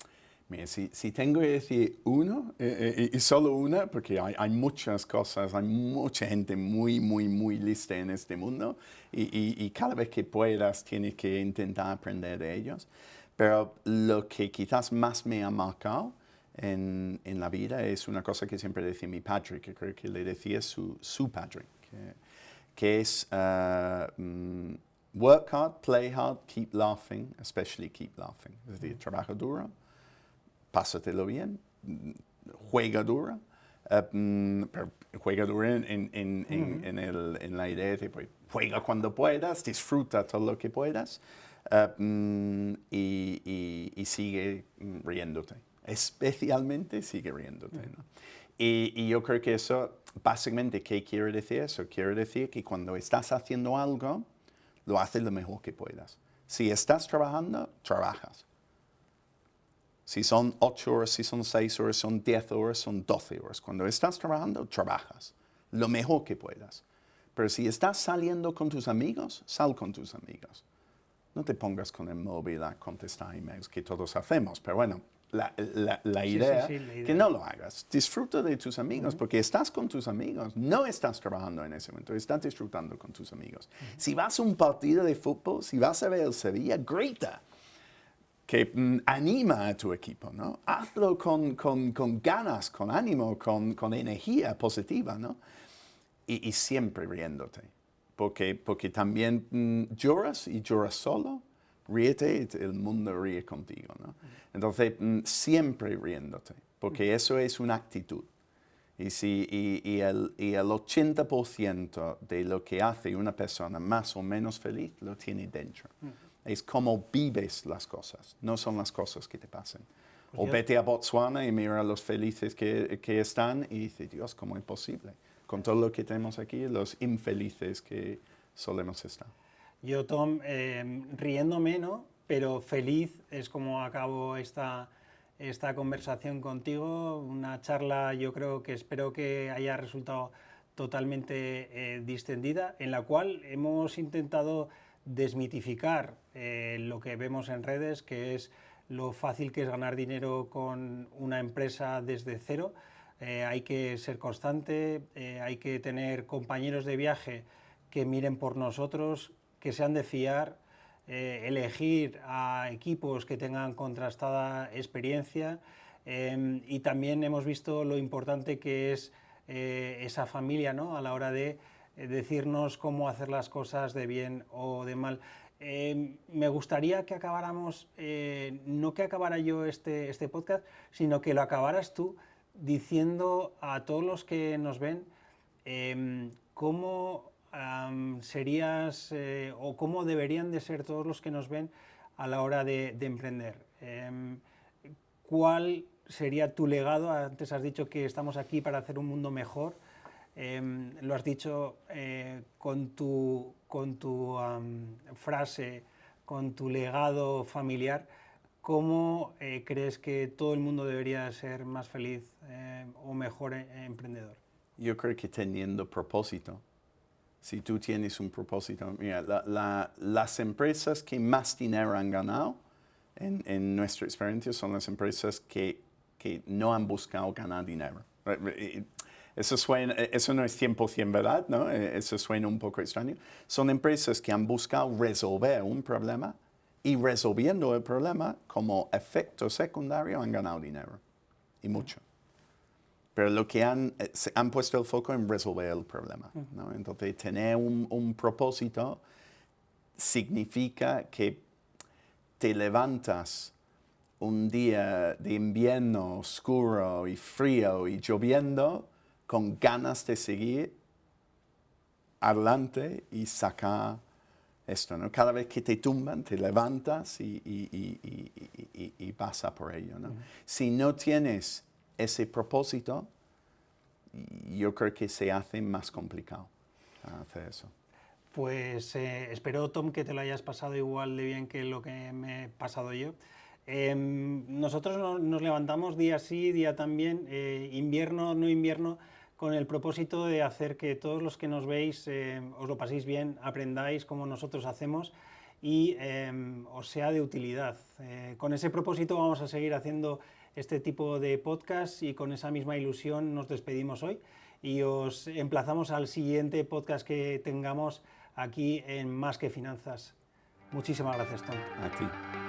Mira, si tengo que decir uno, y solo una, porque hay muchas cosas, hay mucha gente muy lista en este mundo, y cada vez que puedas tienes que intentar aprender de ellos. Pero lo que quizás más me ha marcado en la vida es una cosa que siempre decía mi padre, que creo que le decía su padre, que es work hard, play hard, keep laughing, especially keep laughing. Es decir, trabaja duro, pásatelo bien, juega duro, pero juega duro en la idea de pues, juega cuando puedas, disfruta todo lo que puedas y sigue riéndote, especialmente sigue riéndote. ¿No? Y yo creo que eso, básicamente, ¿qué quiere decir eso? Quiere decir que cuando estás haciendo algo, lo haces lo mejor que puedas. Si estás trabajando, trabajas. Si son 8 horas, si son 6 horas, son 10 horas, son 12 horas. Cuando estás trabajando, trabajas lo mejor que puedas. Pero si estás saliendo con tus amigos, sal con tus amigos. No te pongas con el móvil a contestar emails que todos hacemos. Pero bueno, la idea es que no lo hagas. Disfruta de tus amigos porque estás con tus amigos. No estás trabajando en ese momento, estás disfrutando con tus amigos. Si vas a un partido de fútbol, si vas a ver el Sevilla, grita. Que anima a tu equipo, ¿no? Hazlo con ganas, con ánimo, con energía positiva, ¿no? Y siempre riéndote, porque también lloras y lloras solo, ríete y el mundo ríe contigo, ¿no? Entonces, siempre riéndote, porque eso es una actitud. Y el 80% de lo que hace una persona más o menos feliz lo tiene dentro. Es como vives las cosas, no son las cosas que te pasan. O vete a Botswana y mira a los felices que están y dices, Dios, ¿cómo es posible? Con todo lo que tenemos aquí, los infelices que solemos estar. Yo, Tom, riéndome, ¿no? Pero feliz es como acabo esta conversación contigo. Una charla, yo creo que espero que haya resultado totalmente distendida, en la cual hemos intentado desmitificar lo que vemos en redes, que es lo fácil que es ganar dinero con una empresa desde cero. Hay que ser constante, hay que tener compañeros de viaje que miren por nosotros, que sean de fiar, elegir a equipos que tengan contrastada experiencia y también hemos visto lo importante que es esa familia, ¿no? A la hora de decirnos cómo hacer las cosas de bien o de mal. Me gustaría que acabáramos, no que acabara yo este podcast, sino que lo acabaras tú diciendo a todos los que nos ven cómo serías o cómo deberían de ser todos los que nos ven a la hora de emprender. ¿Cuál sería tu legado? Antes has dicho que estamos aquí para hacer un mundo mejor. Lo has dicho con tu frase, con tu legado familiar. ¿Cómo crees que todo el mundo debería ser más feliz o mejor emprendedor? Yo creo que teniendo propósito. Si tú tienes un propósito, mira, las empresas que más dinero han ganado en nuestra experiencia son las empresas que no han buscado ganar dinero. Eso no es 100% verdad, ¿no? Eso suena un poco extraño. Son empresas que han buscado resolver un problema y resolviendo el problema, como efecto secundario, han ganado dinero. Y mucho. Pero lo que han puesto el foco en resolver el problema, ¿no? Entonces, tener un propósito significa que te levantas un día de invierno oscuro y frío y lloviendo con ganas de seguir adelante y sacar esto, ¿no? Cada vez que te tumban, te levantas y vas a por ello, ¿no? Si no tienes ese propósito, yo creo que se hace más complicado hacer eso. Pues espero, Tom, que te lo hayas pasado igual de bien que lo que me he pasado yo. Nosotros nos levantamos día sí, día también, invierno, no invierno, con el propósito de hacer que todos los que nos veis os lo paséis bien, aprendáis como nosotros hacemos y os sea de utilidad. Con ese propósito vamos a seguir haciendo este tipo de podcast y con esa misma ilusión nos despedimos hoy y os emplazamos al siguiente podcast que tengamos aquí en Más que Finanzas. Muchísimas gracias, Tom. A ti.